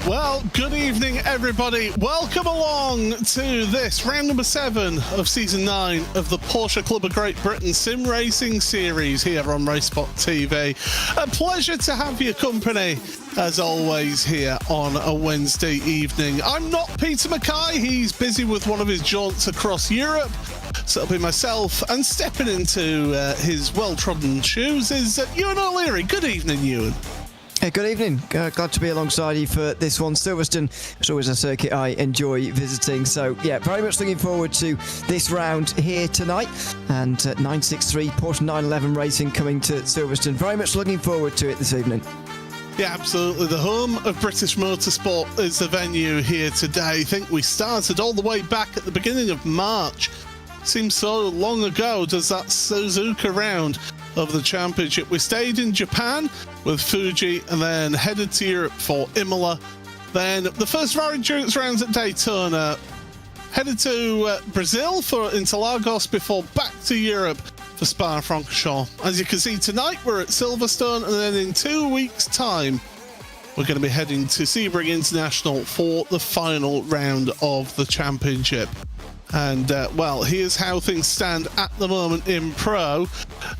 Well, good evening, everybody. Welcome along to this round number 7 of season 9 of the Porsche Club of Great Britain Sim Racing series here on RaceSpotTV. A pleasure to have your company, as always, here on a Wednesday evening. I'm not Peter Mackay. He's busy with one of his jaunts across Europe. So it'll be myself, and stepping into his well-trodden shoes is Ewan O'Leary. Good evening, Ewan. Hey, good evening. Glad to be alongside you for this one. Silverstone is always a circuit I enjoy visiting. So, yeah, very much looking forward to this round here tonight. And 963 Porsche 911 Racing coming to Silverstone. Very much looking forward to it this evening. Yeah, absolutely. The home of British motorsport is the venue here today. I think we started all the way back at the beginning of March. Seems so long ago, does that Suzuka round of the championship. We stayed in Japan with Fuji and then headed to Europe for Imola. Then the first of our endurance rounds at Daytona, headed to Brazil for Interlagos before back to Europe for Spa-Francorchamps. As you can see tonight, we're at Silverstone, and then in 2 weeks' time we're going to be heading to Sebring International for the final round of the championship. And, well, here's how things stand at the moment in Pro.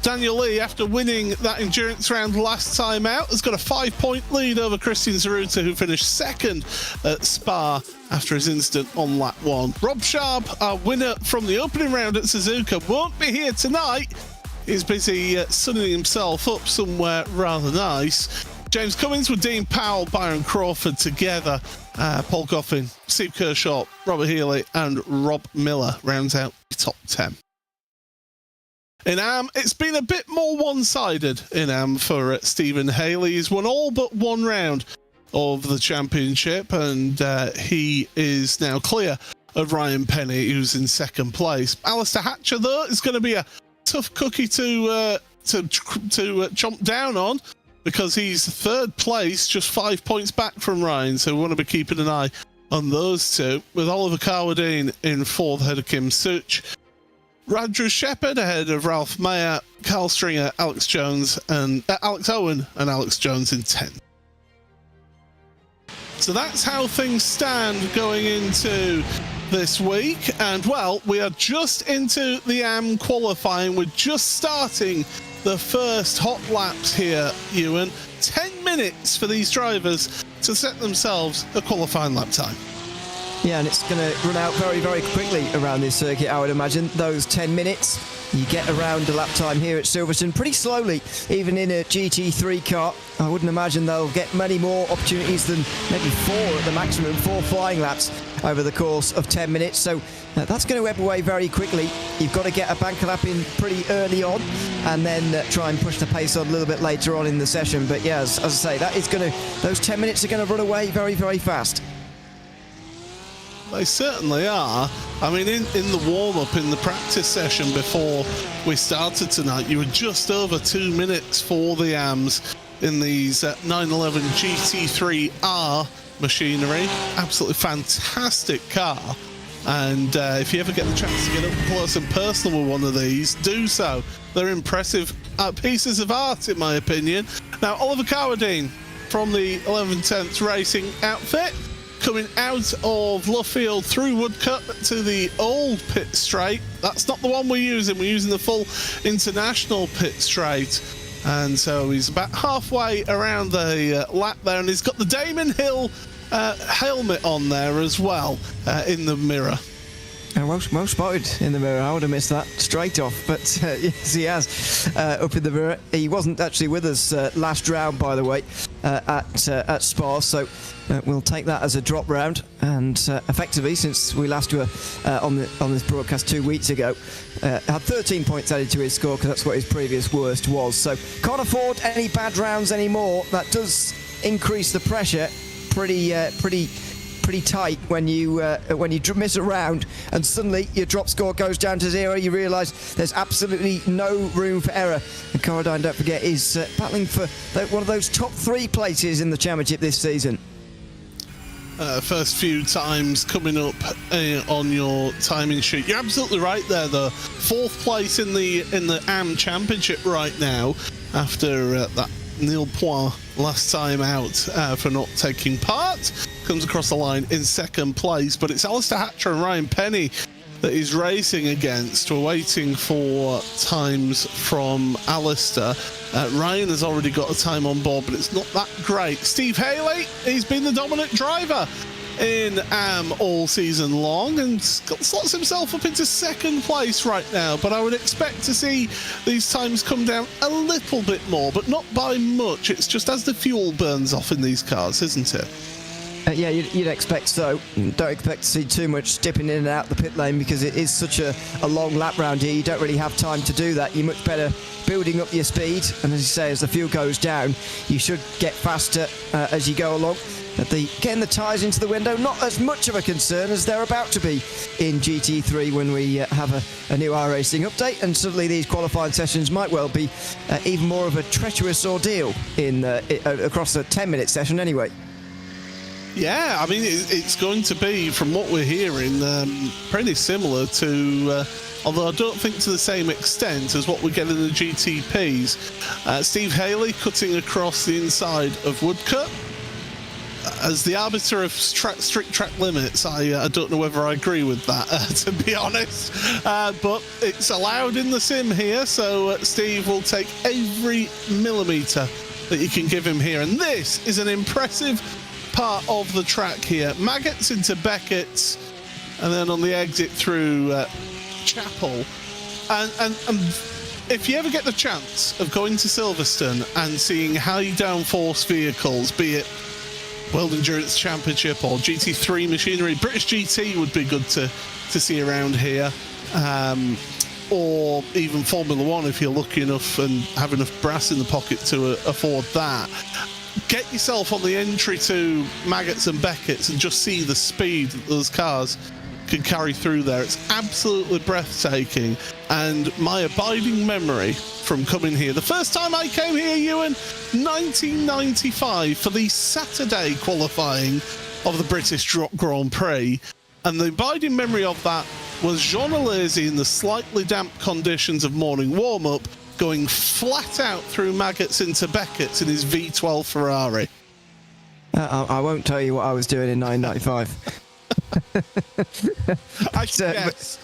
Daniel Lee, after winning that endurance round last time out, has got a 5-point lead over Christian Zaruta, who finished second at Spa after his incident on lap 1. Rob Sharp, our winner from the opening round at Suzuka, won't be here tonight. He's busy sunning himself up somewhere rather nice. James Cummins with Dean Powell, Byron Crawford together. Paul Goffin, Steve Kershaw, Robert Healy and Rob Miller rounds out the top 10. In AM, it's been a bit more one-sided in AM for Stephen Haley. He's won all but one round of the championship, and he is now clear of Ryan Penny, who's in second place. Alistair Hatcher, though, is going to be a tough cookie to chomp down on, because he's third place, just 5 points back from Ryan, so we want to be keeping an eye on those two, with Oliver Carwadine in fourth ahead of Kim Such, Radru Shepherd ahead of Ralph Mayer, Carl Stringer, Alex Owen and Alex Jones in 10th. So that's how things stand going into this week, and well, we are just into the AM qualifying. We're just starting the first hot laps here, Ewan. 10 minutes for these drivers to set themselves a qualifying lap time. Yeah, and it's going to run out very, very quickly around this circuit, I would imagine. Those 10 minutes, you get around a lap time here at Silverstone pretty slowly, even in a GT3 car. I wouldn't imagine they'll get many more opportunities than maybe 4 at the maximum, 4 flying laps over the course of 10 minutes. So that's going to ebb away very quickly. You've got to get a banker lap in pretty early on and then try and push the pace on a little bit later on in the session. But yeah, as I say, those 10 minutes are going to run away very, very fast. They certainly are. I mean, in the warm-up, in the practice session before we started tonight, you were just over 2 minutes for the AMs in these 911 GT3R machinery. Absolutely fantastic car. And if you ever get the chance to get up close and personal with one of these, do so. They're impressive pieces of art, in my opinion. Now, Oliver Carwadine from the 11/10 Racing outfit, coming out of Luffield through Woodcut to the old pit straight. That's not the one we're using. We're using the full international pit straight. And so he's about halfway around the lap there, and he's got the Damon Hill helmet on there as well in the mirror. Well spotted in the mirror. I would have missed that straight off, but yes, he has up in the mirror. He wasn't actually with us last round, by the way, at Spa, so we'll take that as a drop round. And effectively, since we last were on this broadcast 2 weeks ago, had 13 points added to his score, because that's what his previous worst was. So can't afford any bad rounds anymore. That does increase the pressure pretty tight when you miss a round and suddenly your drop score goes down to 0. You realise there's absolutely no room for error. And Carwadine, don't forget, is battling for one of those top 3 places in the championship this season. First few times coming up on your timing sheet. You're absolutely right there, though. 4th place in the AM Championship right now, after that nil point last time out for not taking part. Comes across the line in second place, but it's Alistair Hatcher and Ryan Penny that he's racing against. We're waiting for times from Alistair. Ryan has already got a time on board, but it's not that great. Steve Haley, he's been the dominant driver in AM all season long and slots himself up into second place right now, but I would expect to see these times come down a little bit more, but not by much. It's just as the fuel burns off in these cars, isn't it? Yeah, you'd expect so. Don't expect to see too much dipping in and out the pit lane because it is such a long lap round here. You don't really have time to do that. You're much better building up your speed, and as you say, as the fuel goes down, you should get faster as you go along. Getting the tyres into the window, not as much of a concern as they're about to be in GT3 when we have a new iRacing update, and suddenly these qualifying sessions might well be even more of a treacherous ordeal across a 10-minute session anyway. Yeah, I mean, it's going to be, from what we're hearing, pretty similar to, although I don't think to the same extent as what we get in the GTPs. Steve Haley cutting across the inside of Woodcote. As the arbiter of strict track limits, I don't know whether I agree with that, to be honest. But it's allowed in the sim here, so Steve will take every millimetre that you can give him here. And this is an impressive part of the track here. Maggots into Beckett's, and then on the exit through Chapel. And if you ever get the chance of going to Silverstone and seeing high downforce vehicles, be it World Endurance Championship or GT3 machinery, British GT would be good to see around here, or even Formula One if you're lucky enough and have enough brass in the pocket to afford that. Get yourself on the entry to Maggots and Beckett's and just see the speed that those cars can carry through there. It's absolutely breathtaking, and my abiding memory from coming here, the first time I came here, Ewan, 1995 for the Saturday qualifying of the British Grand Prix, and the abiding memory of that was Jean Alesi in the slightly damp conditions of morning warm-up going flat out through Maggots into Beckett's in his V12 Ferrari. I won't tell you what I was doing in 1995. I guess.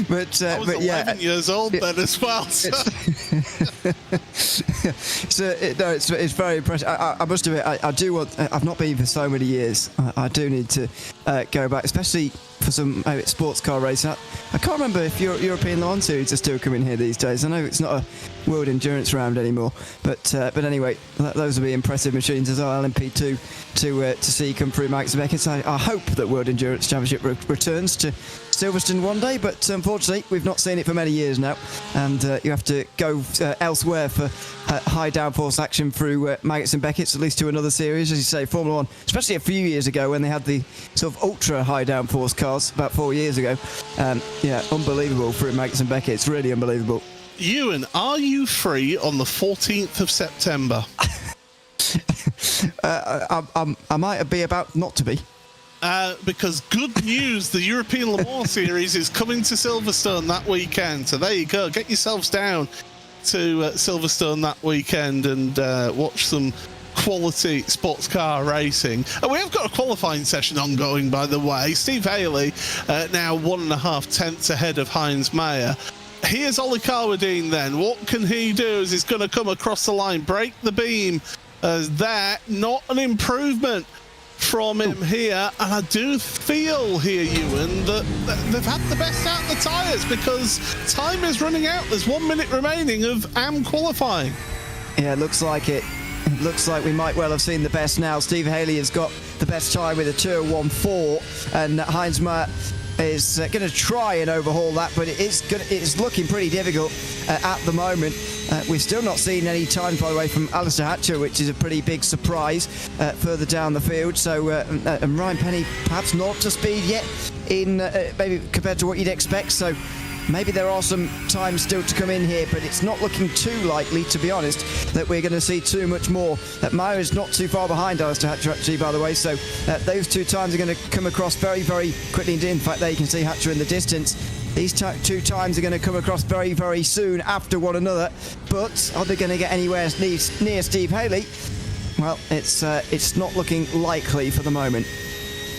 but I was 11 years old then as well. So. It's very impressive. I must admit, I do want. I've not been for so many years. I do need to go back, especially for some sports car racing. I can't remember if European Le Mans series are still coming here these days. I know it's not a World Endurance round anymore, but anyway, those will be impressive machines as well. LMP2 to see come through Max Beckett. I hope that World Endurance Championship returns to Silverstone one day, but unfortunately we've not seen it for many years now, and you have to go elsewhere for high downforce action through Maggots and Beckett's, at least to another series, as you say, Formula One, especially a few years ago when they had the sort of ultra high downforce cars about 4 years ago. Yeah, unbelievable through Maggots and Beckett's, really unbelievable. Ewan, are you free on the 14th of September? I might be about not to be. Because good news, the European Le Mans Series is coming to Silverstone that weekend. So there you go. Get yourselves down to Silverstone that weekend and watch some quality sports car racing. And we have got a qualifying session ongoing, by the way. Steve Haley now 1.5 tenths ahead of Heinz Meyer. Here's Ollie Carwadine then. What can he do as he's going to come across the line, break the beam? That not an improvement from him here, and I do feel here, Ewan, that they've had the best out of the tyres because time is running out. There's 1 minute remaining of AM qualifying. Yeah, it looks like it. It looks like we might well have seen the best now. Steve Haley has got the best time with a 2:01.4, and Heinz Meyer is going to try and overhaul that, but it's looking pretty difficult at the moment. We've still not seen any time, by the way, from Alistair Hatcher, which is a pretty big surprise further down the field. So and Ryan Penny perhaps not up to speed yet in maybe compared to what you'd expect. So maybe there are some times still to come in here, but it's not looking too likely, to be honest, that we're going to see too much more. Meyer is not too far behind Alistair Hatcher, actually, by the way, so those two times are going to come across very, very quickly indeed. In fact, there you can see Hatcher in the distance. These two times are going to come across very, very soon after one another. But are they going to get anywhere near Steve Haley? Well, it's not looking likely for the moment.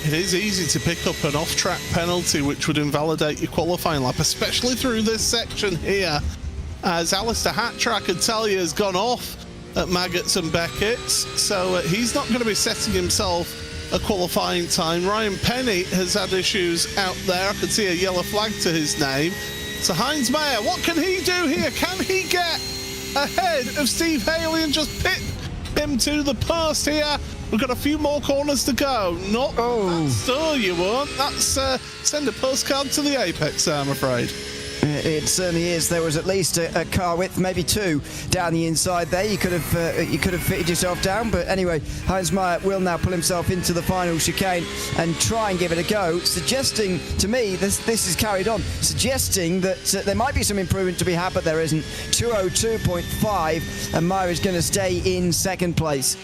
It is easy to pick up an off-track penalty which would invalidate your qualifying lap, especially through this section here, as Alistair Hatcher, I can tell you, has gone off at Maggots and Beckett's, so he's not going to be setting himself a qualifying time. Ryan Penny has had issues out there. I can see a yellow flag to his name. So Heinz Meyer, what can he do here? Can he get ahead of Steve Haley and just pit him to the post here? We've got a few more corners to go. Not so you won't. That's send a postcard to the apex, I'm afraid. It certainly is. There was at least a car width, maybe two, down the inside there. You could have fitted yourself down, but anyway, Heinz Meyer will now pull himself into the final chicane and try and give it a go, suggesting to me, this is carried on, suggesting that there might be some improvement to be had, but there isn't. 202.5, and Meyer is going to stay in second place.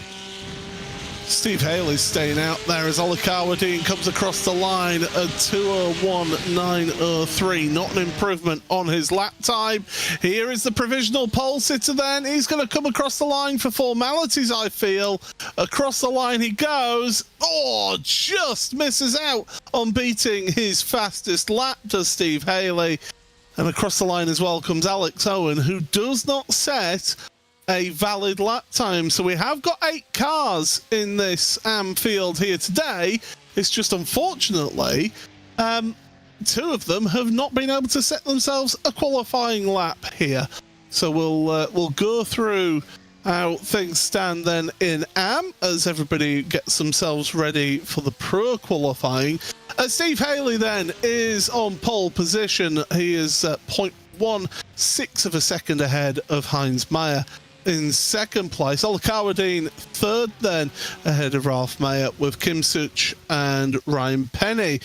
Steve Haley's staying out there as Olakawa Dean comes across the line at 2:01.903. Not an improvement on his lap time. Here is the provisional pole sitter then. He's going to come across the line for formalities, I feel. Across the line he goes. Oh, just misses out on beating his fastest lap, does Steve Haley. And across the line as well comes Alex Owen, who does not set a valid lap time. So we have got 8 cars in this field here today. It's just unfortunately 2 of them have not been able to set themselves a qualifying lap here. So we'll go through how things stand then in as everybody gets themselves ready for the pro qualifying. Steve Haley then is on pole position. He is 0.16 of a second ahead of Heinz Meyer in second place. Olakawa Dean third then, ahead of Ralph Meyer, with Kim Such and Ryan Penny.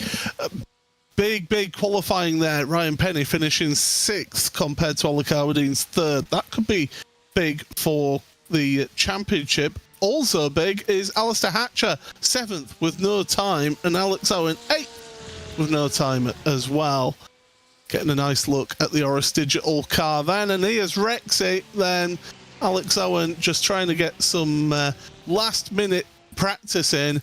Big qualifying there. Ryan Penny finishing 6th compared to Olakawa Dean's 3rd. That could be big for the championship. Also big is Alistair Hatcher 7th with no time, and Alex Owen 8th with no time as well. Getting a nice look at the Oris Digital car then, and here's Rexy then. Alex Owen just trying to get some last minute practice in.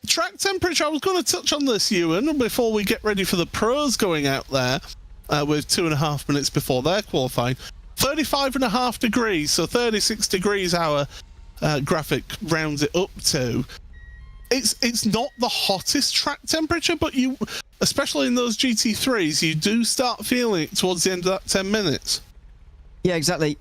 Track temperature, I was going to touch on this, Ewan, before we get ready for the pros going out there with 2.5 minutes before their qualifying. 35.5 degrees, so 36 degrees our graphic rounds it up to. It's not the hottest track temperature, but you, especially in those GT3s, you do start feeling it towards the end of that 10 minutes. Yeah, exactly.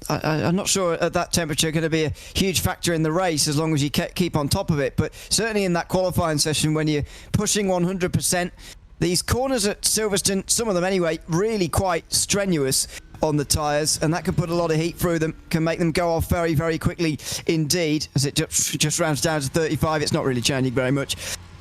I'm not sure at that temperature going to be a huge factor in the race as long as you keep on top of it, but certainly in that qualifying session when you're pushing 100%, these corners at Silverstone, some of them anyway, really quite strenuous on the tyres, and that can put a lot of heat through them, can make them go off very, very quickly indeed. As it just rounds down to 35, it's not really changing very much.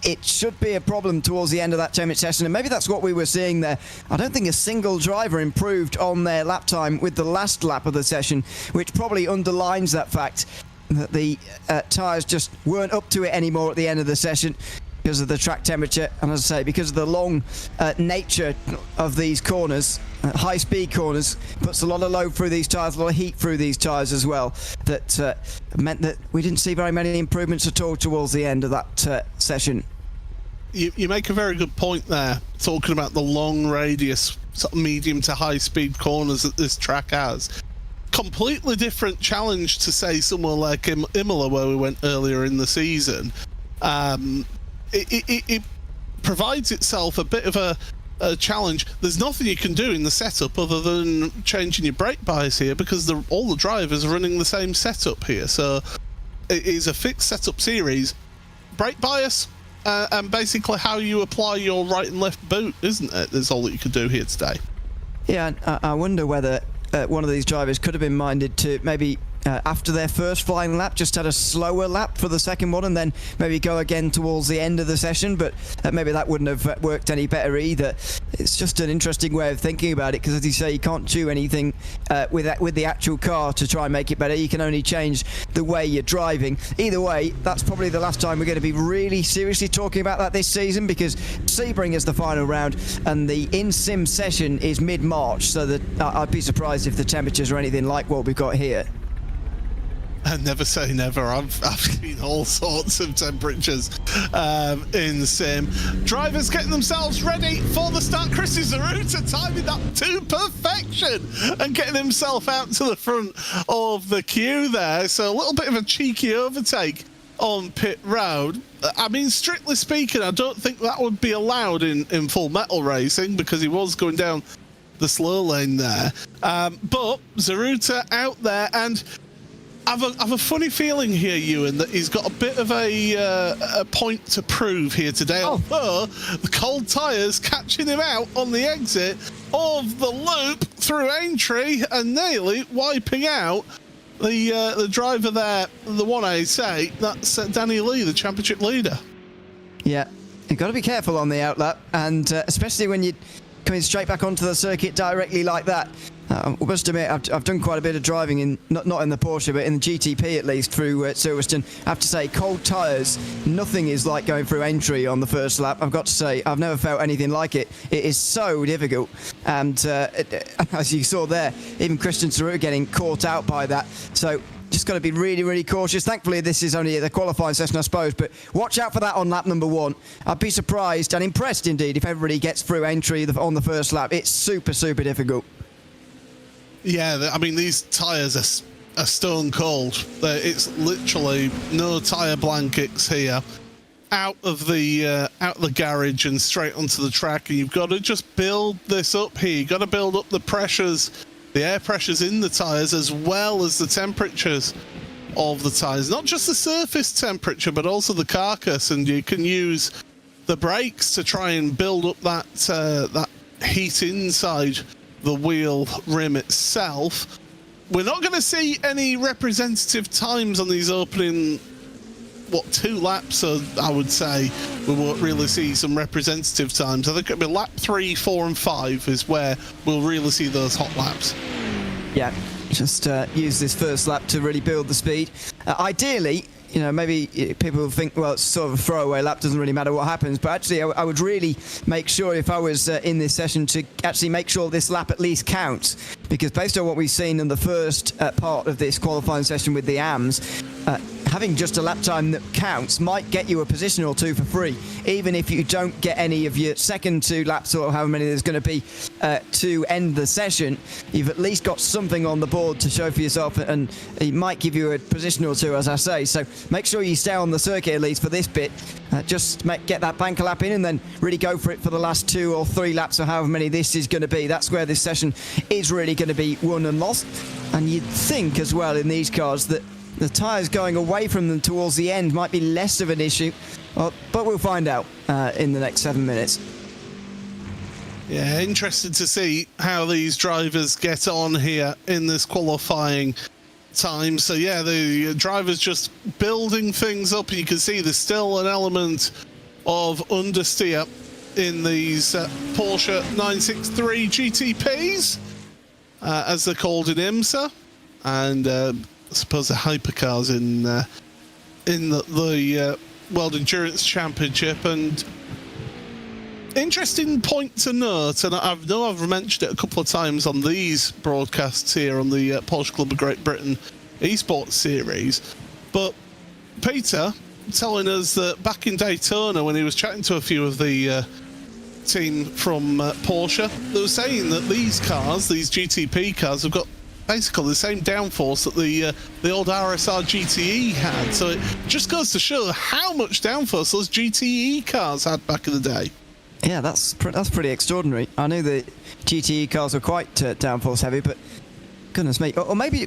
It should be a problem towards the end of that 10-minute session, and maybe that's what we were seeing there. I don't think a single driver improved on their lap time with the last lap of the session, which probably underlines that fact that the tyres just weren't up to it anymore at the end of the session because of the track temperature, and as I say, because of the long nature of these corners, high-speed corners, puts a lot of load through these tyres, a lot of heat through these tyres as well. That meant that we didn't see very many improvements at all towards the end of that session. You make a very good point there, talking about the long radius, sort of medium to high-speed corners that this track has. Completely different challenge to, say, somewhere like Imola, where we went earlier in the season. It provides itself a bit of a challenge. There's nothing you can do in the setup other than changing your brake bias here, because all the drivers are running the same setup here. So it is a fixed setup series. Brake bias and basically how you apply your right and left boot, isn't it? That's all that you can do here today. Yeah, I wonder whether one of these drivers could have been minded to maybe after their first flying lap, just had a slower lap for the second one and then maybe go again towards the end of the session, but maybe that wouldn't have worked any better either. It's just an interesting way of thinking about it, because as you say, you can't do anything with the actual car to try and make it better. You can only change the way you're driving. Either way, that's probably the last time we're going to be really seriously talking about that this season, because Sebring is the final round and the in-sim session is mid-March, so that I'd be surprised if the temperatures are anything like what we've got here. And never say never. I've seen all sorts of temperatures in sim. Drivers getting themselves ready for the start. Chris Zaruta timing that to perfection and getting himself out to the front of the queue there. So a little bit of a cheeky overtake on pit road. I mean, strictly speaking, I don't think that would be allowed in full metal racing, because he was going down the slow lane there. But Zaruta out there, and I've a funny feeling here, Ewan, that he's got a bit of a point to prove here today. Although the cold tyres catching him out on the exit of the loop through Aintree and nearly wiping out the driver there, the one I say, that's Danny Lee, the championship leader. Yeah, you've got to be careful on the outlap, and especially when you're coming straight back onto the circuit directly like that. I must admit, I've done quite a bit of driving, not in the Porsche, but in the GTP at least, through Silverstone. I have to say, cold tyres, nothing is like going through Aintree on the first lap. I've got to say, I've never felt anything like it. It is so difficult. And as you saw there, even Christian Saru getting caught out by that. So just got to be really, really cautious. Thankfully, this is only the qualifying session, I suppose, but watch out for that on lap number 1. I'd be surprised and impressed, indeed, if everybody gets through Aintree on the first lap. It's super, super difficult. Yeah, I mean, these tyres are stone cold. It's literally no tyre blankets here. Out of the garage and straight onto the track, and you've got to just build this up here. You've got to build up the pressures, the air pressures in the tyres, as well as the temperatures of the tyres. Not just the surface temperature, but also the carcass, and you can use the brakes to try and build up that heat inside the wheel rim itself. We're not going to see any representative times on these opening, 2 laps, so I would say we won't really see some representative times. I think it'll be lap 3, 4 and 5 is where we'll really see those hot laps. Yeah, just use this first lap to really build the speed. Ideally, you know, maybe people think, well, it's sort of a throwaway lap, doesn't really matter what happens, but actually I would really make sure, if I was in this session, to actually make sure this lap at least counts, because based on what we've seen in the first part of this qualifying session with the AMs, having just a lap time that counts might get you a position or 2 for free, even if you don't get any of your second 2 laps or however many there's going to be to end the session. You've at least got something on the board to show for yourself, and it might give you a position or 2, as I say. So make sure you stay on the circuit at least for this bit. Just get that banker lap in and then really go for it for the last 2 or 3 laps, or however many this is going to be. That's where this session is really going to be won and lost. And you'd think as well in these cars that the tyres going away from them towards the end might be less of an issue, but we'll find out in the next 7 minutes. Yeah, interested to see how these drivers get on here in this qualifying time. So yeah, the drivers just building things up, and you can see there's still an element of understeer in these Porsche 963 GTPs, as they're called in IMSA, and I suppose the hypercars in the World Endurance Championship. And interesting point to note, and I know I've mentioned it a couple of times on these broadcasts here on the Porsche Club of Great Britain eSports series, but Peter telling us that back in Daytona, when he was chatting to a few of the team from Porsche, they were saying that these cars, these GTP cars, have got basically the same downforce that the old RSR GTE had. So it just goes to show how much downforce those GTE cars had back in the day. Yeah, that's pretty extraordinary. I knew the GTE cars were quite downforce heavy, but goodness me. Or maybe,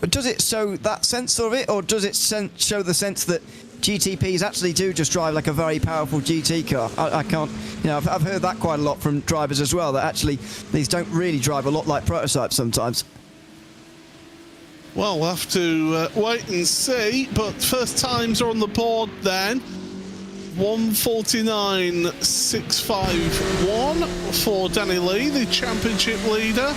does it show that sense of it, or does it show the sense that GTPs actually do just drive like a very powerful GT car? I can't, you know, I've heard that quite a lot from drivers as well, that actually these don't really drive a lot like prototypes sometimes. Well, we'll have to wait and see, but first times are on the board then. 149.651 for Danny Lee, the championship leader.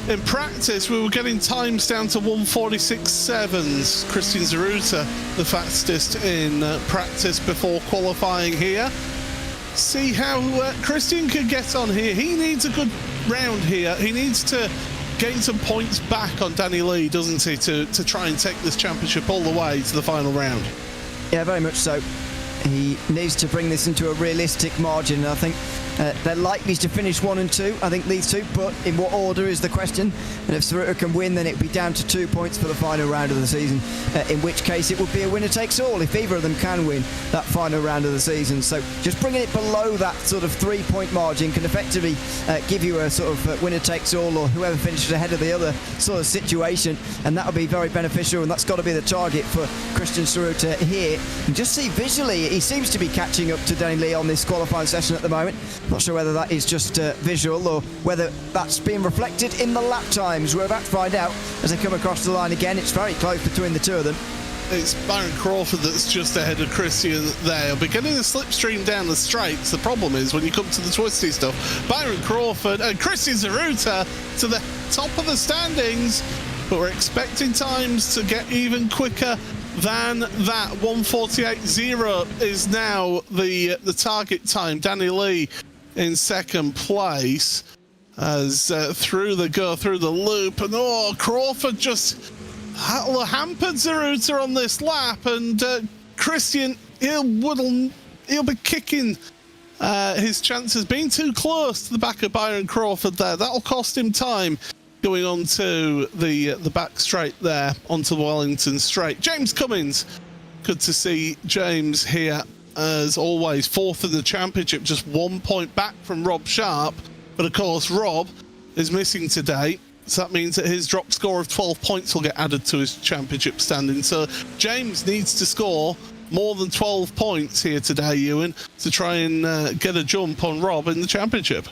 In practice, we were getting times down to 146.7s. Christian Zeruta, the fastest in practice before qualifying here. See how Christian can get on here. He needs a good round here. He needs to gain some points back on Danny Lee, doesn't he, to try and take this championship all the way to the final round. Yeah, very much so. He needs to bring this into a realistic margin. I think they're likely to finish 1 and 2, I think, these two, but in what order is the question. And if Zeruta can win, then it would be down to 2 points for the final round of the season, in which case it would be a winner-takes-all if either of them can win that final round of the season. So just bringing it below that sort of 3-point margin can effectively give you a sort of winner-takes-all, or whoever finishes ahead of the other sort of situation, and that will be very beneficial, and that's got to be the target for Christian Zeruta here. And just see visually, he seems to be catching up to Danny Lee on this qualifying session at the moment. Not sure whether that is just visual or whether that's being reflected in the lap times. We're about to find out as they come across the line again. It's very close between the two of them. It's Byron Crawford that's just ahead of Christian there. Beginning to slipstream down the straights. The problem is when you come to the twisty stuff, Byron Crawford and Christian Zeruta to the top of the standings, but we're expecting times to get even quicker than that. 148.0 is now the target time. Danny Lee in second place as through the loop, and Crawford just hampered Zeruta on this lap, and Christian he'll be kicking his chances, being too close to the back of Byron Crawford there. That'll cost him time going on to the back straight there, onto the Wellington straight. James Cummins, good to see James here as always, fourth in the championship, just 1 point back from Rob Sharp. But of course, Rob is missing today, so that means that his drop score of 12 points will get added to his championship standing. So James needs to score more than 12 points here today, Ewan, to try and get a jump on Rob in the championship.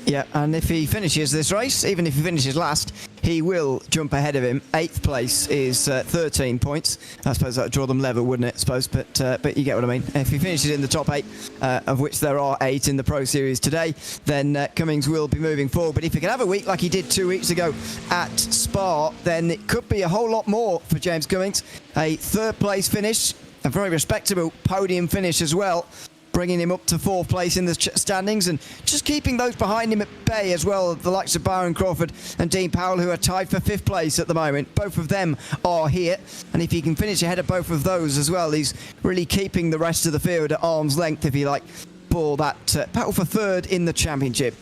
Yeah, and if he finishes this race, even if he finishes last, he will jump ahead of him. 8th place is 13 points. I suppose that would draw them level, wouldn't it? I suppose, but you get what I mean. If he finishes in the top 8, of which there are 8 in the Pro Series today, then Cummings will be moving forward. But if he can have a week like he did 2 weeks ago at Spa, then it could be a whole lot more for James Cummings. A 3rd place finish, a very respectable podium finish as well, bringing him up to 4th place in the standings, and just keeping those behind him at bay as well, the likes of Byron Crawford and Dean Powell, who are tied for 5th place at the moment. Both of them are here, and if he can finish ahead of both of those as well, he's really keeping the rest of the field at arm's length, if you like, for that battle for 3rd in the championship.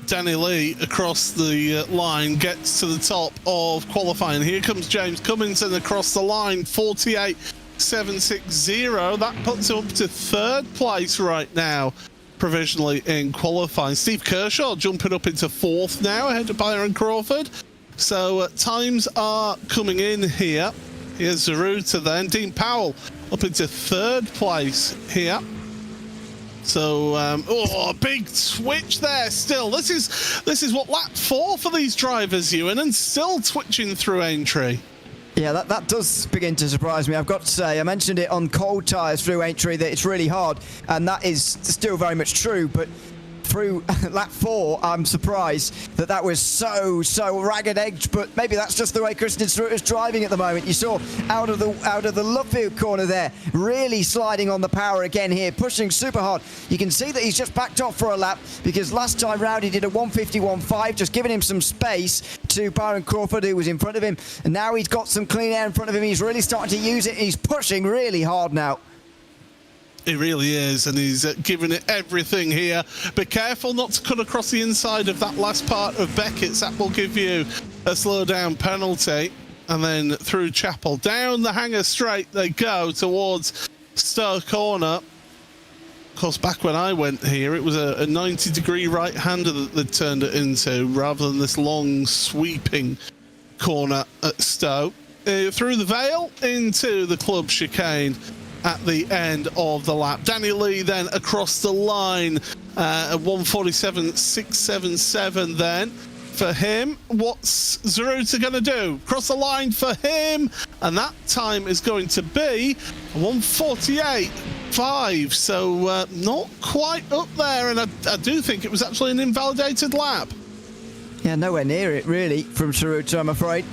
Danny Lee across the line gets to the top of qualifying. Here comes James Cummins across the line, 48.760. That puts him up to 3rd place right now, provisionally in qualifying. Steve Kershaw jumping up into 4th now, ahead of Byron Crawford. So times are coming in here. Here's Zeruta then. Dean Powell up into 3rd place here. So, a big switch there still. This is what lap 4 for these drivers, Ewan, and still twitching through entry. Yeah, that does begin to surprise me. I've got to say, I mentioned it on cold tyres through entry that it's really hard, and that is still very much true, but through lap 4, I'm surprised that was so ragged edged, but maybe that's just the way Christian Zeruta is driving at the moment. You saw out of the Lovefield corner there, really sliding on the power again here, pushing super hard. You can see that he's just backed off for a lap, because last time round he did a 151.5, just giving him some space to Byron Crawford, who was in front of him, and now he's got some clean air in front of him. He's really starting to use it, and he's pushing really hard now. He really is, and he's giving it everything here. Be careful not to cut across the inside of that last part of Beckett's. That will give you a slow down penalty. And then through Chapel, down the hanger straight they go towards Stowe Corner. Of course, back when I went here, it was a 90-degree right-hander that they turned it into, rather than this long sweeping corner at Stowe. Through the Vale into the club chicane at the end of the lap. Danny Lee then across the line at 147.677 then. for him. What's Zaruta going to do? Cross the line for him, and that time is going to be 1:48.5. So not quite up there, and I do think it was actually an invalidated lap. Yeah, nowhere near it really from Zaruta, I'm afraid.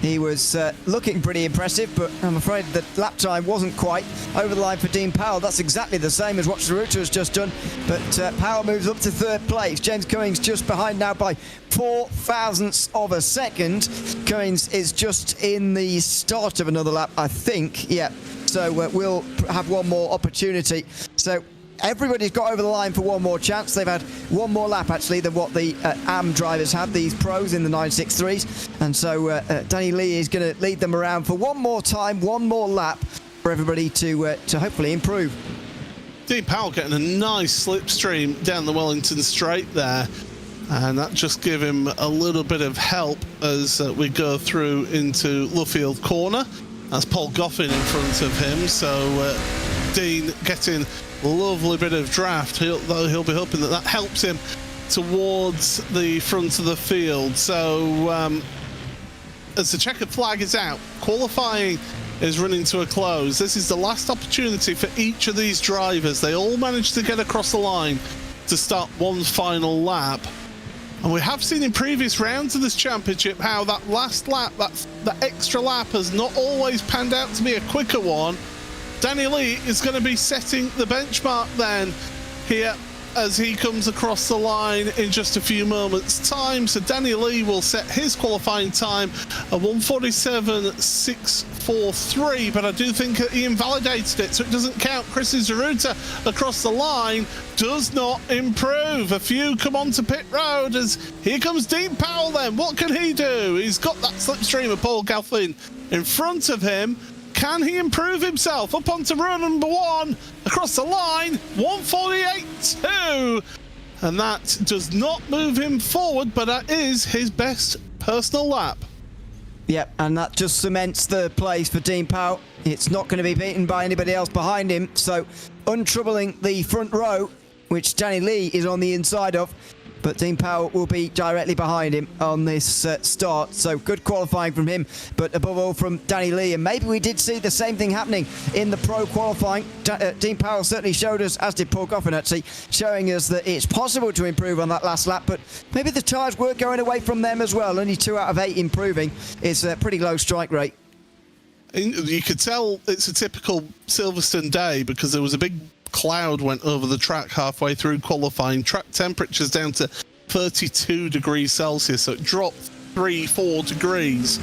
He was looking pretty impressive, but I'm afraid the lap time wasn't quite over the line for Dean Powell. That's exactly the same as what Zaruta has just done, but Powell moves up to third place. James Cummings just behind now by 4 thousandths of a second. Cummings is just in the start of another lap, I think. Yeah, so we'll have one more opportunity. So everybody's got over the line for one more chance. They've had one more lap, actually, than what the AM drivers had, these pros in the 963s. And so Danny Lee is going to lead them around for one more time, one more lap for everybody to hopefully improve. Dean Powell getting a nice slipstream down the Wellington straight there. And that just give him a little bit of help as we go through into Luffield Corner. That's Paul Goffin in front of him. So Dean getting a lovely bit of draft, though he'll be hoping that that helps him towards the front of the field. So as the checkered flag is out, qualifying is running to a close. This is the last opportunity for each of these drivers. They all managed to get across the line to start one final lap. And we have seen in previous rounds of this championship how that last lap, that extra lap, has not always panned out to be a quicker one. Danny Lee is going to be setting the benchmark then here as he comes across the line in just a few moments' time. So Danny Lee will set his qualifying time at 1:47.643, but I do think he invalidated it, so it doesn't count. Chris Zaruta across the line does not improve. A few come onto pit road as here comes Dean Powell then. What can he do? He's got that slipstream of Paul Goffin in front of him. Can he improve himself? Up onto row number 1, across the line, 1:48.2. And that does not move him forward, but that is his best personal lap. Yep, and that just cements the place for Dean Powell. It's not going to be beaten by anybody else behind him, so untroubling the front row, which Danny Lee is on the inside of. But Dean Powell will be directly behind him on this start. So good qualifying from him, but above all from Danny Lee. And maybe we did see the same thing happening in the pro qualifying. Dean Powell certainly showed us, as did Paul Goffin actually, showing us that it's possible to improve on that last lap. But maybe the tyres were going away from them as well. Only 2 out of 8 improving is a pretty low strike rate. You could tell it's a typical Silverstone day because there was a big cloud went over the track halfway through qualifying. Track temperatures down to 32 degrees Celsius, so it dropped 3-4 degrees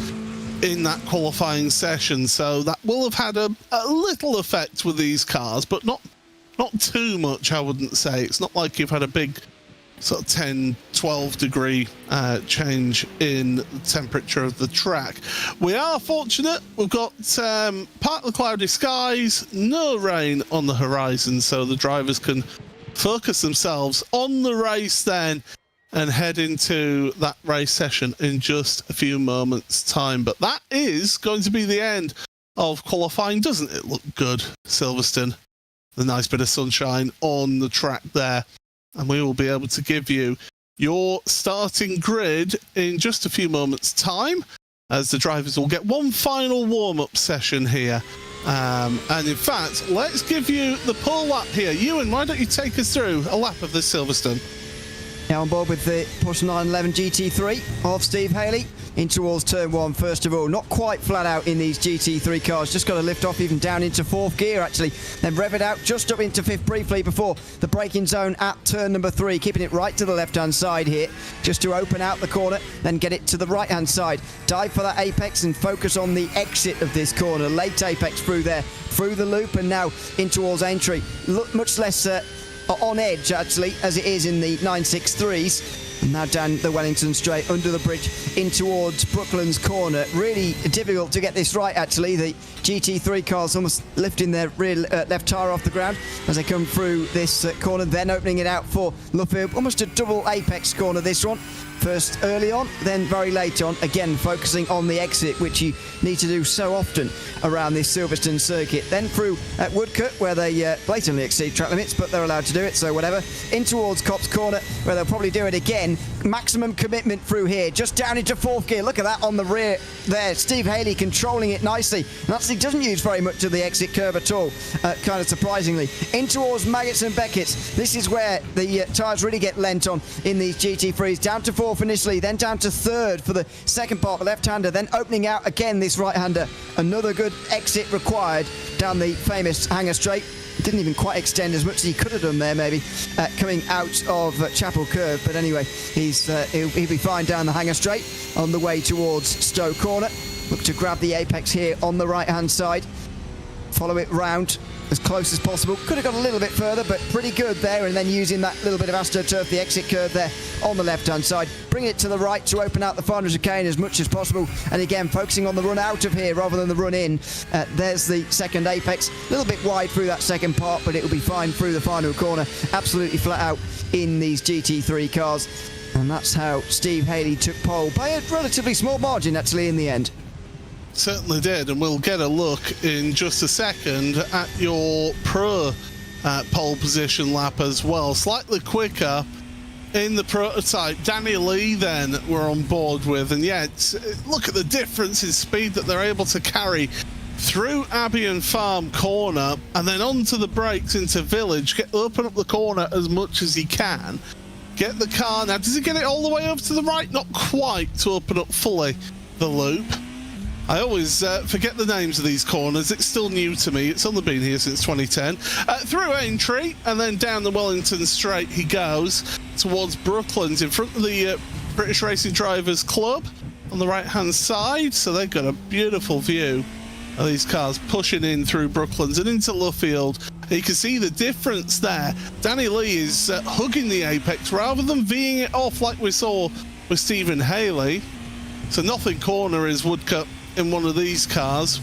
in that qualifying session. So that will have had a little effect with these cars, but not too much, I wouldn't say. It's not like you've had a big sort of 10-12 degree change in the temperature of the track. We are fortunate. We've got partly cloudy skies, no rain on the horizon, so the drivers can focus themselves on the race then and head into that race session in just a few moments' time. But that is going to be the end of qualifying. Doesn't it look good, Silverstone? The nice bit of sunshine on the track there. And we will be able to give you your starting grid in just a few moments' time, as the drivers will get one final warm-up session here. And in fact, let's give you the pole lap here. Ewan, why don't you take us through a lap of this Silverstone? Now on board with the Porsche 911 GT3 of Steve Haley in towards turn 1 first of all. Not quite flat out in these GT3 cars, just got to lift off even down into 4th gear actually, then rev it out just up into 5th briefly before the braking zone at turn number 3, keeping it right to the left hand side here just to open out the corner, then get it to the right hand side, dive for that apex and focus on the exit of this corner. Late apex through there, through the loop and now in towards entry. Look much less on edge actually as it is in the 963s. And now down the Wellington straight under the bridge in towards Brooklands corner. Really difficult to get this right actually. The GT3 cars almost lifting their rear left tyre off the ground as they come through this corner, then opening it out for Luffield. Almost a double apex corner this one. First early on, then very late on, again focusing on the exit, which you need to do so often around this Silverstone circuit. Then through at Woodcote, where they blatantly exceed track limits, but they're allowed to do it, so whatever. In towards Copse Corner, where they'll probably do it again. Maximum commitment through here, just down into fourth gear. Look at that on the rear there. Steve Haley controlling it nicely. And actually doesn't use very much of the exit curve at all, kind of surprisingly. In towards Maggots and Beckett's. This is where the tyres really get lent on in these GT3s. Down to fourth initially, then down to third for the second part, the left-hander, then opening out again this right-hander. Another good exit required down the famous Hanger Straight. Didn't even quite extend as much as he could have done there, maybe, coming out of Chapel Curve. But anyway, he'll be fine down the Hanger Straight on the way towards Stowe Corner. Look to grab the apex here on the right-hand side. Follow it round as close as possible. Could have got a little bit further, but pretty good there. And then using that little bit of AstroTurf, the exit curve there on the left-hand side. Bring it to the right to open out the final chicane as much as possible. And again, focusing on the run out of here rather than the run in. There's the second apex. A little bit wide through that second part, but it will be fine through the final corner. Absolutely flat out in these GT3 cars. And that's how Steve Haley took pole by a relatively small margin, actually, in the end. Certainly did, and we'll get a look in just a second at your pro pole position lap as well. Slightly quicker in the prototype. Danny Lee then we're on board with, and yet look at the difference in speed that they're able to carry through Abbey and Farm corner and then onto the brakes into Village. Open up the corner as much as he can. Get the car. Now, does he get it all the way up to the right? Not quite to open up fully the loop. I always forget the names of these corners. It's still new to me. It's only been here since 2010. Through Aintree and then down the Wellington Straight he goes towards Brooklands in front of the British Racing Drivers Club on the right-hand side. So they've got a beautiful view of these cars pushing in through Brooklands and into Luffield. You can see the difference there. Danny Lee is hugging the apex rather than V'ing it off like we saw with Stephen Haley. So nothing corner is Woodcote in one of these cars.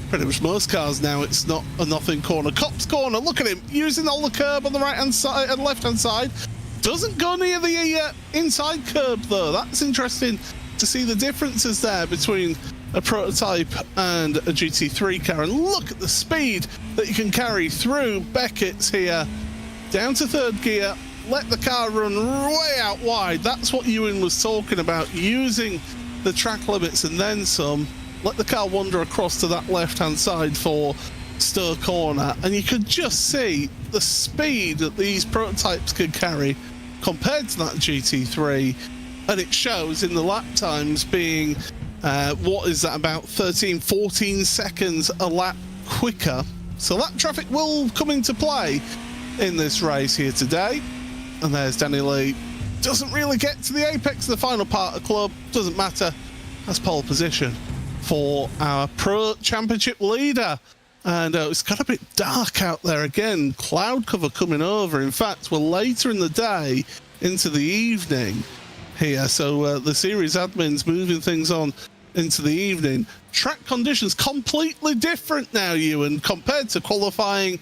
Pretty much most cars now, it's not a nothing corner. Copse Corner, look at him using all the curb on the right hand side and left hand side. Doesn't go near the inside curb though. That's interesting to see the differences there between a prototype and a GT3 car. And look at the speed that you can carry through Beckett's here, down to third gear. Let the car run way out wide. That's what Ewan was talking about, using the track limits and then some. Let the car wander across to that left-hand side for Stowe Corner, and you could just see the speed that these prototypes could carry compared to that GT3, and it shows in the lap times being, what is that, about 13-14 seconds a lap quicker. So that traffic will come into play in this race here today. And there's Danny Lee. Doesn't really get to the apex of the final part of club. Doesn't matter. That's pole position for our Pro Championship leader. And it's got a bit dark out there again. Cloud cover coming over. In fact, we're later in the day into the evening here. So the series admin's moving things on into the evening. Track conditions completely different now, Ewan, compared to qualifying.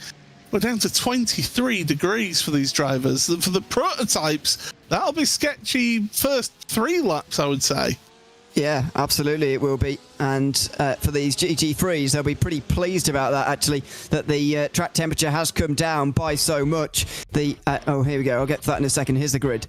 We're down to 23 degrees for these drivers. For the prototypes, that'll be sketchy first 3 laps, I would say. Yeah, absolutely it will be. And for these GT3s, they'll be pretty pleased about that, actually, that the track temperature has come down by so much. Oh, here we go. I'll get to that in a second. Here's the grid.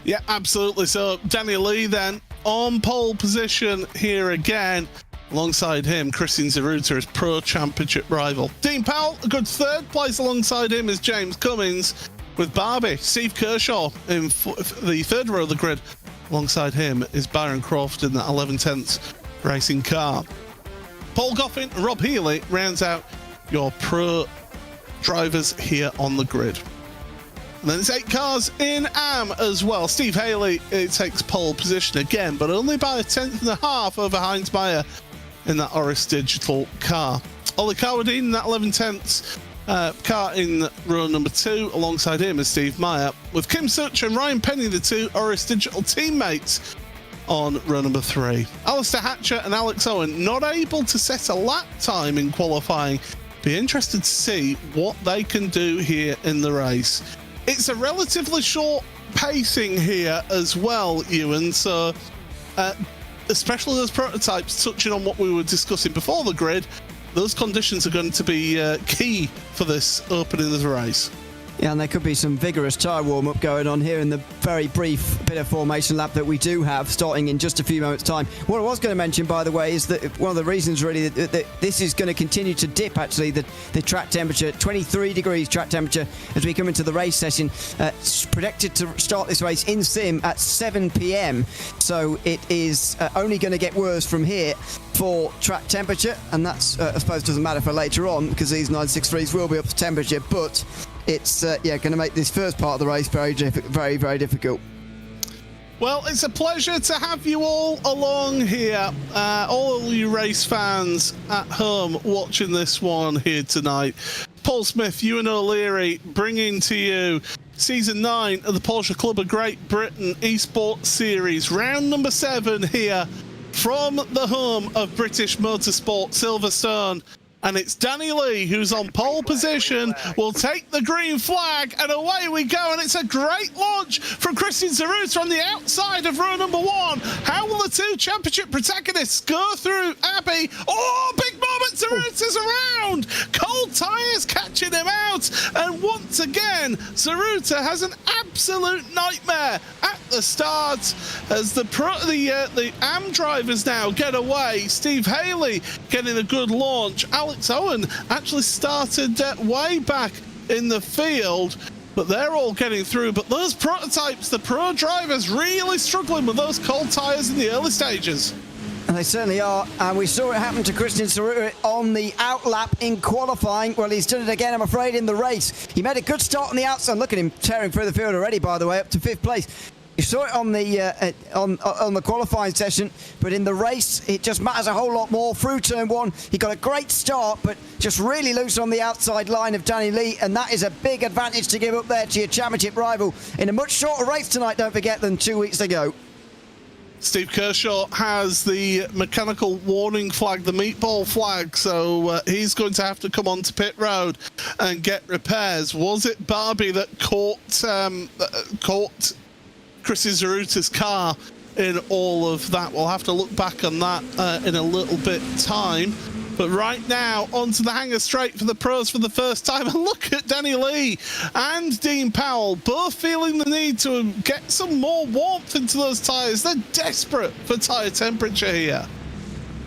Yeah, absolutely. So Danny Lee then on pole position here again. Alongside him, Christian Zeruta, his Pro Championship rival. Dean Powell, a good third place alongside him is James Cummins with Barbie. Steve Kershaw in the third row of the grid. Alongside him is Byron Croft in that 11/10 racing car. Paul Goffin and Rob Healy rounds out your pro drivers here on the grid. And then it's 8 cars in AM as well. Steve Haley takes pole position again, but only by a 10.5 over Heinz Meyer in that Oris Digital car. Ollie Cowardine in that 11/10 car in row number 2. Alongside him is Steve Meyer, with Kim Such and Ryan Penny, the 2 Oris Digital teammates, on row number 3. Alistair Hatcher and Alex Owen not able to set a lap time in qualifying. Be interested to see what they can do here in the race. It's a relatively short pacing here as well, Ewan. So, especially those prototypes, touching on what we were discussing before the grid, those conditions are going to be key for this opening of the race. Yeah, and there could be some vigorous tyre warm-up going on here in the very brief bit of formation lap that we do have, starting in just a few moments' time. What I was going to mention, by the way, is that one of the reasons really that this is going to continue to dip, actually, the track temperature, 23 degrees track temperature as we come into the race session. It's predicted to start this race in sim at 7 p.m, so it is only going to get worse from here for track temperature, and that's, I suppose, doesn't matter for later on because these 963s will be up to temperature, but it's going to make this first part of the race very, very difficult. Well, it's a pleasure to have you all along here, all you race fans at home watching this one here tonight. Paul Smith, Ewan O'Leary, bringing to you Season 9 of the Porsche Club of Great Britain Esports Series, round number 7 here from the home of British Motorsport, Silverstone. And it's Danny Lee who's on pole position, will take the green flag, and away we go. And it's a great launch from Christian Zaruta on the outside of row number 1. How will the two championship protagonists go through Abbey? Oh, big moment, Zaruta's around! Cold tyres catching him out, and once again, Zaruta has an absolute nightmare at the start as the AM drivers now get away. Steve Haley getting a good launch. Alex Owen actually started way back in the field, but they're all getting through. But those prototypes, the pro drivers, really struggling with those cold tyres in the early stages. And they certainly are, and we saw it happen to Christian Zaruta on the outlap in qualifying. Well, he's done it again, I'm afraid, in the race. He made a good start on the outside. Look at him tearing through the field already, by the way, up to 5th place. You saw it on the qualifying session, but in the race, it just matters a whole lot more. Through turn 1, he got a great start, but just really loose on the outside line of Danny Lee, and that is a big advantage to give up there to your championship rival in a much shorter race tonight, don't forget, than 2 weeks ago. Steve Kershaw has the mechanical warning flag, the meatball flag, so he's going to have to come onto pit road and get repairs. Was it Barbie that caught Chrissy Zaruta's car in all of that? We'll have to look back on that in a little bit time. But right now, onto the hangar straight for the pros for the first time. And look at Danny Lee and Dean Powell, both feeling the need to get some more warmth into those tyres. They're desperate for tyre temperature here.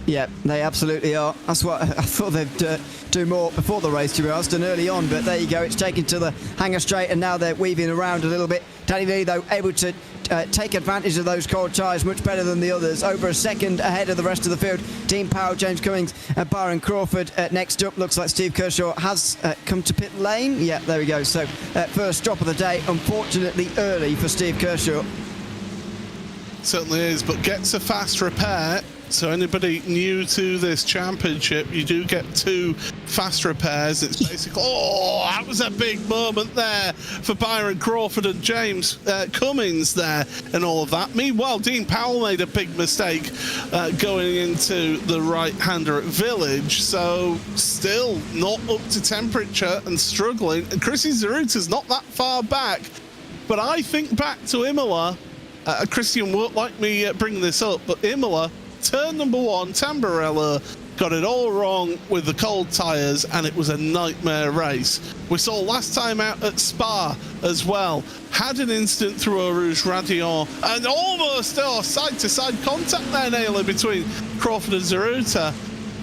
Yeah, they absolutely are. That's what I thought they'd do more before the race, to be honest, and early on. But there you go, it's taken to the hangar straight, and now they're weaving around a little bit. Danny Lee, though, able to take advantage of those cold tyres much better than the others. Over a second ahead of the rest of the field. Dean Powell, James Cummings, Byron Crawford next up. Looks like Steve Kershaw has come to pit lane. Yeah, there we go. So first stop of the day, unfortunately early for Steve Kershaw. Certainly is, but gets a fast repair. So anybody new to this championship, you do get 2 fast repairs. It's basically, oh, that was a big moment there for Byron Crawford and James Cummings there and all of that. Meanwhile, Dean Powell made a big mistake going into the right-hander at Village, so still not up to temperature and struggling. And Chrissy Zaruta's not that far back, but I think back to Imola. Christian won't like me bringing this up, but Imola, turn number 1, Tamburello got it all wrong with the cold tyres, and it was a nightmare race. We saw last time out at Spa as well, had an incident through Eau Rouge Radion, and almost side-to-side contact there, Naylor, between Crawford and Zaruta.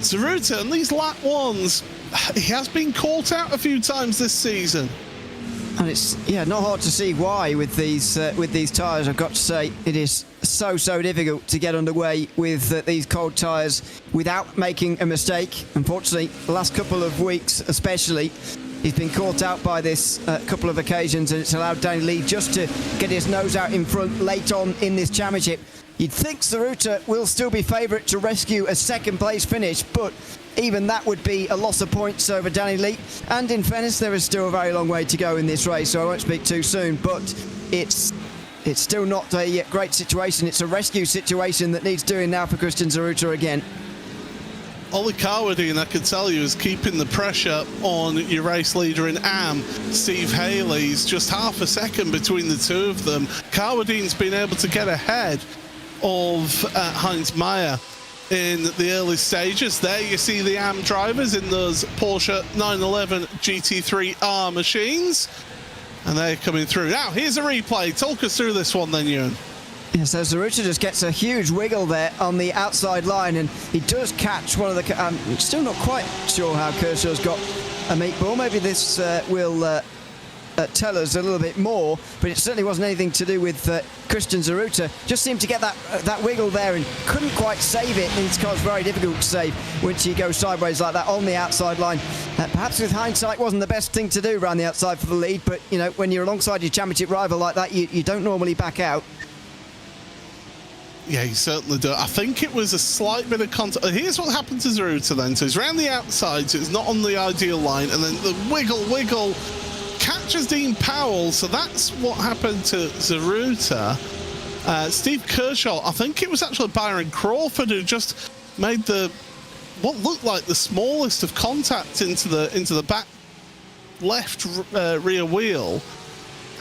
Zaruta, and these lap 1s, he has been caught out a few times this season. And it's, yeah, not hard to see why with these tyres. I've got to say, it is so difficult to get underway with these cold tyres without making a mistake. Unfortunately, the last couple of weeks especially, he's been caught out by this couple of occasions, and it's allowed Danny Lee just to get his nose out in front late on in this championship. You'd think Zaruta will still be favourite to rescue a second-place finish, but even that would be a loss of points over Danny Lee. And in fairness, there is still a very long way to go in this race, so I won't speak too soon. But it's still not a great situation. It's a rescue situation that needs doing now for Christian Zaruta again. Ollie Carwadine, I can tell you, is keeping the pressure on your race leader in AM, Steve Haley's just half a second between the two of them. Carwadine's been able to get ahead of Heinz Meyer in the early stages. There you see the AM drivers in those Porsche 911 GT3R machines, and they're coming through. Now, here's a replay. Talk us through this one then, Ewan. Yeah, so Zaruta just gets a huge wiggle there on the outside line, and he does catch one of the... I'm still not quite sure how Kershaw's got a meatball. Maybe this will tell us a little bit more, but it certainly wasn't anything to do with Christian Zaruta. Just seemed to get that wiggle there and couldn't quite save it. And this car's very difficult to save once you go sideways like that on the outside line. Perhaps with hindsight wasn't the best thing to do around the outside for the lead, but you know, when you're alongside your championship rival like that, you don't normally back out. Yeah, he certainly does. I think it was a slight bit of contact. Here's what happened to Zaruta then. So he's around the outside, so it's not on the ideal line, and then the wiggle catches Dean Powell. So that's what happened to Zaruta. Steve Kershaw, I think it was actually Byron Crawford who just made what looked like the smallest of contact into the back left rear wheel.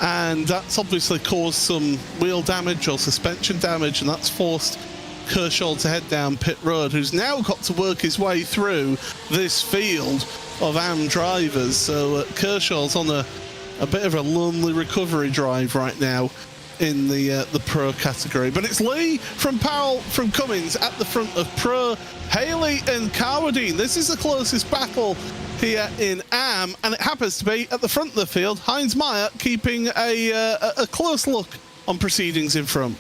And that's obviously caused some wheel damage or suspension damage, and that's forced Kershaw to head down pit road, who's now got to work his way through this field of AM drivers. So Kershaw's on a bit of a lonely recovery drive right now in the pro category. But it's Lee from Powell from Cummins at the front of pro. Haley and Carwadine, this is the closest battle here in AM, and it happens to be at the front of the field. Heinz Meyer keeping a close look on proceedings in front.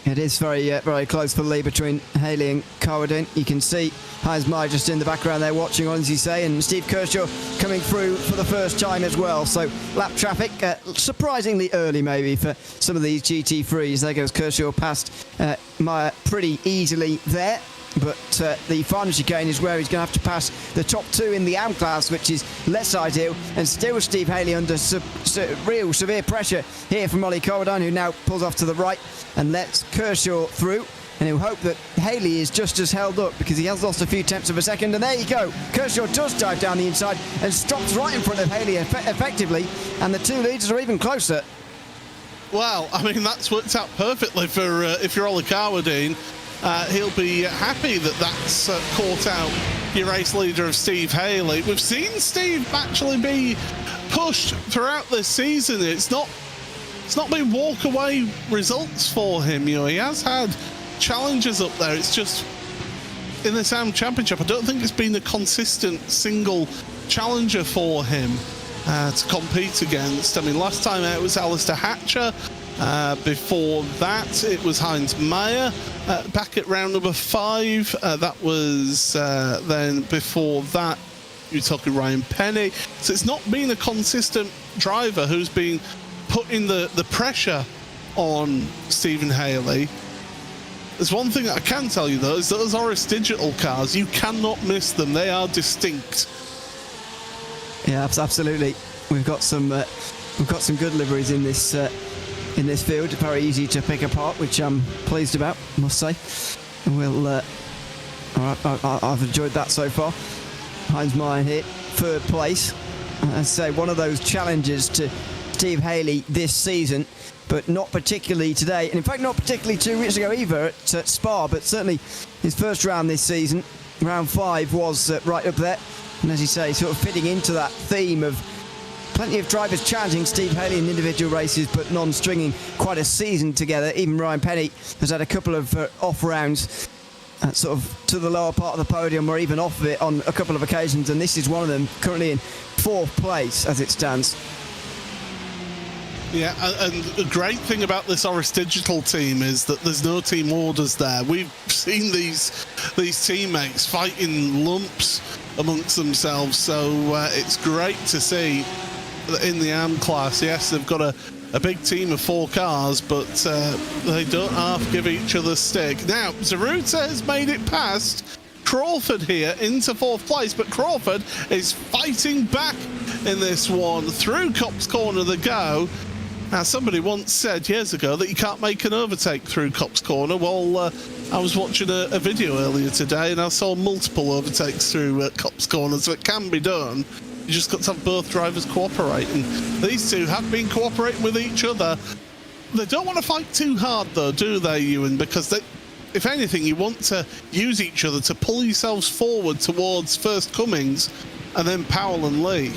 It is very close for Lee between Haley and Carwadine. You can see Heinz Meyer just in the background there watching on, as you say, and Steve Kershaw coming through for the first time as well. So lap traffic surprisingly early maybe for some of these GT3s. There goes Kershaw past Meyer pretty easily there. But the final chicane is where he's going to have to pass the top two in the AM class, which is less ideal. And still Steve Haley under real severe pressure here from Ollie Carwadine, who now pulls off to the right and lets Kershaw through. And he'll hope that Haley is just as held up, because he has lost a few tenths of a second. And there you go. Kershaw does dive down the inside and stops right in front of Haley effectively. And the two leaders are even closer. Well, I mean, that's worked out perfectly for if you're Ollie Carwadine. He'll be happy that that's caught out your race leader of Steve Haley. We've seen Steve actually be pushed throughout this season. It's not been walk-away results for him. You know, he has had challenges up there. It's just in the AM Championship, I don't think it's been a consistent single challenger for him to compete against. I mean, last time out it was Alistair Hatcher. Before that, it was Heinz Meyer back at round number 5. That was then before that, you're talking Ryan Penny. So it's not been a consistent driver who's been putting the pressure on Stephen Haley. There's one thing that I can tell you though, is that those Oris Digital cars, you cannot miss them. They are distinct. Yeah, absolutely. We've got some good liveries in this field. Very easy to pick apart, which I'm pleased about, I must say. And we'll all right, I've enjoyed that so far. Heinz Meyer here, third place. I'd say one of those challenges to Steve Haley this season, but not particularly today, and in fact not particularly 2 weeks ago either at Spa, but certainly his first round this season, round 5, was right up there. And as you say, sort of fitting into that theme of plenty of drivers challenging Steve Haley in individual races, but non-stringing quite a season together. Even Ryan Penny has had a couple of off rounds, sort of to the lower part of the podium, or even off of it on a couple of occasions, and this is one of them, currently in 4th place as it stands. Yeah, and the great thing about this Oris Digital team is that there's no team orders there. We've seen these teammates fighting lumps amongst themselves, so it's great to see that in the AM class, yes, they've got a big team of 4 cars, but they don't half give each other stick. Now, Zaruta has made it past Crawford here into 4th place, but Crawford is fighting back in this one. Through Copse Corner they go. Now, somebody once said years ago that you can't make an overtake through Copse Corner. Well, I was watching a video earlier today and I saw multiple overtakes through Copse Corner, so it can be done. You just got to have both drivers cooperate, and these two have been cooperating with each other. They don't want to fight too hard, though, do they, Ewan? Because if anything, you want to use each other to pull yourselves forward towards first comings and then Powell and Lee.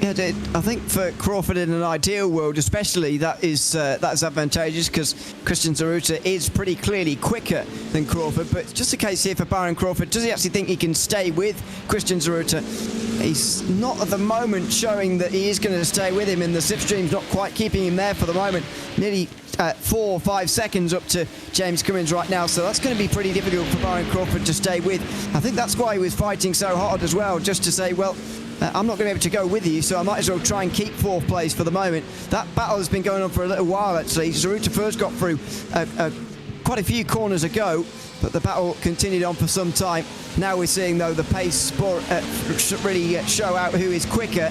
Yeah, I think for Crawford in an ideal world especially, that's advantageous because Christian Zaruta is pretty clearly quicker than Crawford. But it's just a case here for Byron Crawford. Does he actually think he can stay with Christian Zaruta? He's not at the moment showing that he is going to stay with him, and the slipstream's not quite keeping him there for the moment. Nearly 4 or 5 seconds up to James Cummins right now, so that's going to be pretty difficult for Byron Crawford to stay with. I think that's why he was fighting so hard as well, just to say, well, I'm not going to be able to go with you, so I might as well try and keep 4th place for the moment. That battle has been going on for a little while, actually. Zaruta first got through quite a few corners ago, but the battle continued on for some time. Now we're seeing, though, the pace really show out who is quicker,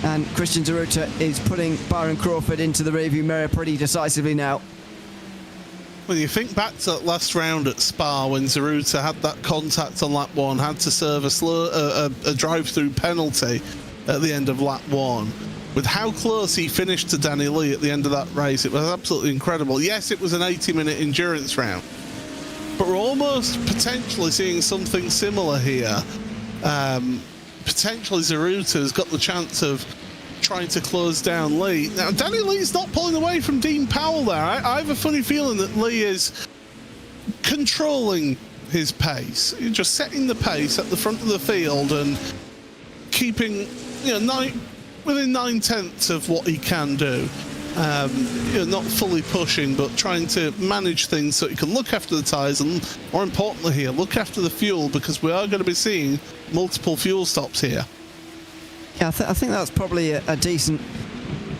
and Christian Zaruta is putting Byron Crawford into the rearview mirror pretty decisively now. When you think back to that last round at Spa, when Zaruta had that contact on lap 1, had to serve a drive-through penalty at the end of lap 1, with how close he finished to Danny Lee at the end of that race, it was absolutely incredible. Yes, it was an 80-minute endurance round, but we're almost potentially seeing something similar here. Potentially Zaruta has got the chance of trying to close down Lee. Now, Danny Lee's not pulling away from Dean Powell there. I have a funny feeling that Lee is controlling his pace. He's just setting the pace at the front of the field and keeping, within 9/10 of what he can do. Not fully pushing, but trying to manage things so he can look after the tyres and, more importantly here, look after the fuel, because we are going to be seeing multiple fuel stops here. Yeah, I think that's probably a decent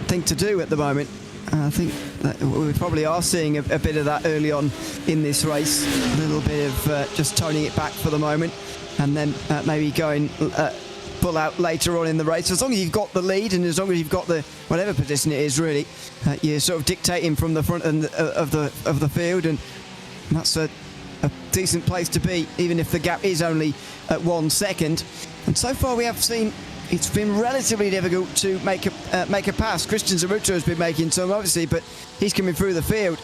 thing to do at the moment. I think that we probably are seeing a bit of that early on in this race. A little bit of just toning it back for the moment, and then maybe going pull out later on in the race. As long as you've got the lead, and as long as you've got the whatever position it is, really, you're sort of dictating from the front of the field, and that's a decent place to be, even if the gap is only at 1 second. And so far, we have seen it's been relatively difficult to make a pass. Christian Zaruta has been making some, obviously, but he's coming through the field.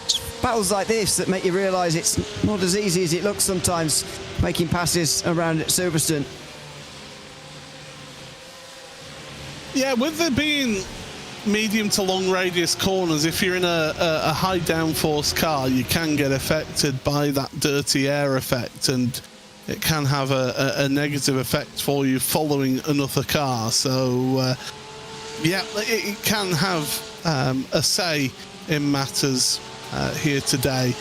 It's battles like this that make you realise it's not as easy as it looks sometimes, making passes around at Silverstone. Yeah, with there being medium to long radius corners, if you're in a high downforce car, you can get affected by that dirty air effect, and it can have a negative effect for you following another car. So, it can have a say in matters here today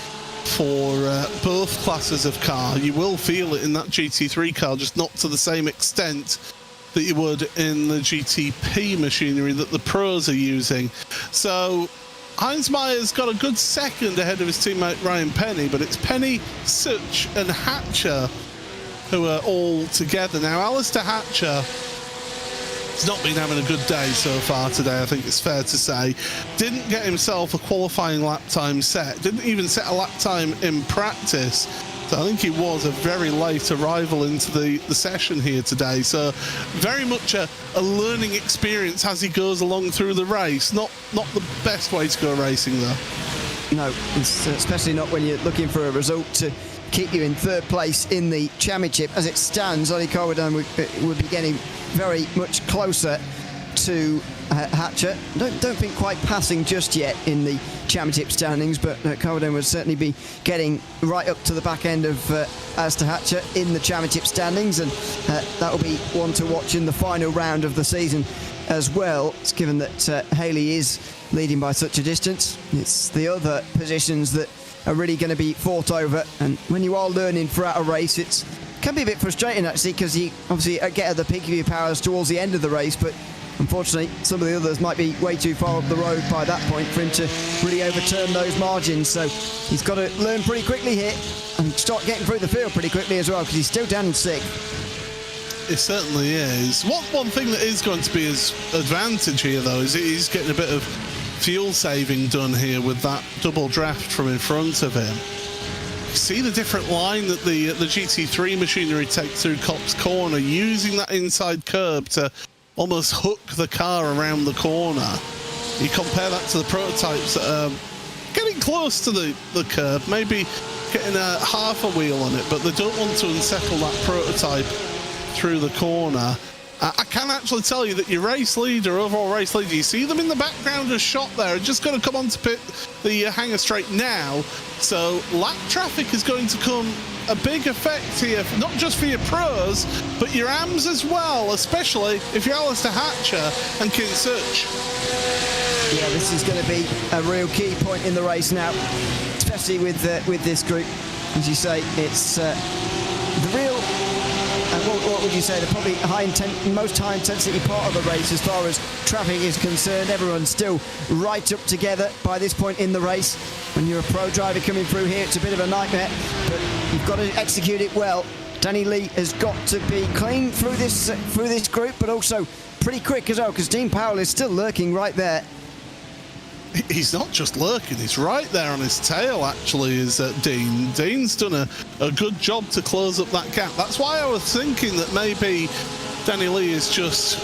for both classes of car. You will feel it in that GT3 car, just not to the same extent that you would in the GTP machinery that the pros are using. So Heinz Meyer's got a good second ahead of his teammate Ryan Penny, but it's Penny, Such and Hatcher who are all together. Now, Alistair Hatcher has not been having a good day so far today, I think it's fair to say. Didn't get himself a qualifying lap time set, didn't even set a lap time in practice. So I think he was a very late arrival into the session here today. So very much a learning experience as he goes along through the race. Not the best way to go racing, though. No, especially not when you're looking for a result to keep you in 3rd place in the championship. As it stands, Ollie Corwin would be getting very much closer to Hatcher. Don't think quite passing just yet in the championship standings, but Corwin would certainly be getting right up to the back end of Alistair Hatcher in the championship standings, and that will be one to watch in the final round of the season as well. It's given that Haley is leading by such a distance. It's the other positions that are really going to be fought over, and when you are learning throughout a race, it can be a bit frustrating actually, because you obviously get at the peak of your powers towards the end of the race, but unfortunately some of the others might be way too far up the road by that point for him to really overturn those margins. So he's got to learn pretty quickly here and start getting through the field pretty quickly as well, because he's still down in 6th. It certainly is. One thing that is going to be his advantage here, though, is he's getting a bit of fuel saving done here with that double draft from in front of him. You see the different line that the GT3 machinery takes through Copse Corner, using that inside curb to almost hook the car around the corner. You compare that to the prototypes that are getting close to the curb, maybe getting a half a wheel on it, but they don't want to unsettle that prototype through the corner. I can actually tell you that your race leader, overall race leader, you see them in the background as shot there, just going to come onto the hangar straight now. So lap traffic is going to come a big effect here, not just for your pros, but your AMs as well, especially if you're Alistair Hatcher and Kin Such. Yeah, this is going to be a real key point in the race now, especially with this group. As you say, it's the real... what would you say, the probably most high-intensity part of the race as far as traffic is concerned. Everyone's still right up together by this point in the race. When you're a pro driver coming through here, it's a bit of a nightmare, but you've got to execute it well. Danny Lee has got to be clean through this group, but also pretty quick as well, because Dean Powell is still lurking right there. He's not just lurking, he's right there on his tail, actually, is Dean. Dean's done a good job to close up that gap. That's why I was thinking that maybe Danny Lee is just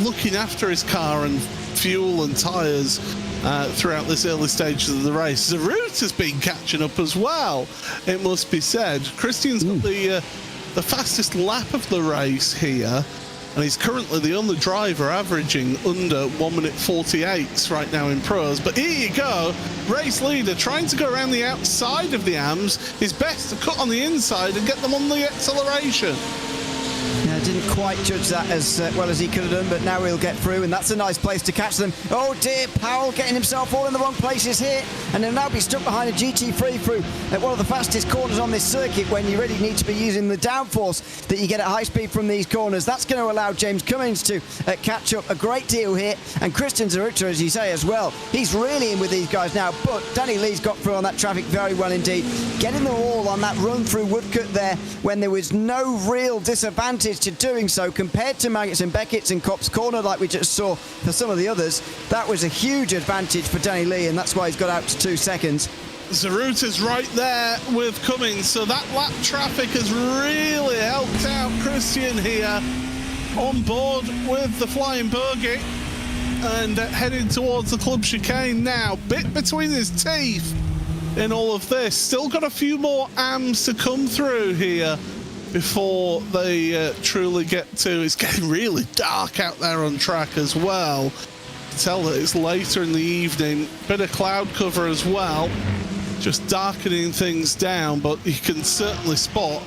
looking after his car and fuel and tyres throughout this early stages of the race. The route has been catching up as well, it must be said. Christian's got the fastest lap of the race here, and he's currently the only driver averaging under 1 minute 48 right now in pros. But here you go, race leader trying to go around the outside of the AMs, his best to cut on the inside and get them on the acceleration. Yeah, didn't quite judge that as well as he could have done, but now he'll get through, and that's a nice place to catch them. Oh dear, Powell getting himself all in the wrong places here, and he'll now be stuck behind a GT3 through at one of the fastest corners on this circuit, when you really need to be using the downforce that you get at high speed from these corners. That's going to allow James Cummins to catch up a great deal here, and Christian Zaruta, as you say, as well. He's really in with these guys now, but Danny Lee's got through on that traffic very well indeed, getting them all on that run through Woodcut there when there was no real disadvantage to doing so compared to Maggots and Beckett's and Copse Corner like we just saw for some of the others. That was a huge advantage for Danny Lee, and that's why he's got out to 2 seconds. Zaruta's right there with Cummins, so that lap traffic has really helped out Christian here, on board with the flying bogey and heading towards the club chicane now. Bit between his teeth in all of this. Still got a few more AMs to come through here before they truly get to. It's getting really dark out there on track as well. You can tell that it's later in the evening. Bit of cloud cover as well, just darkening things down, but you can certainly spot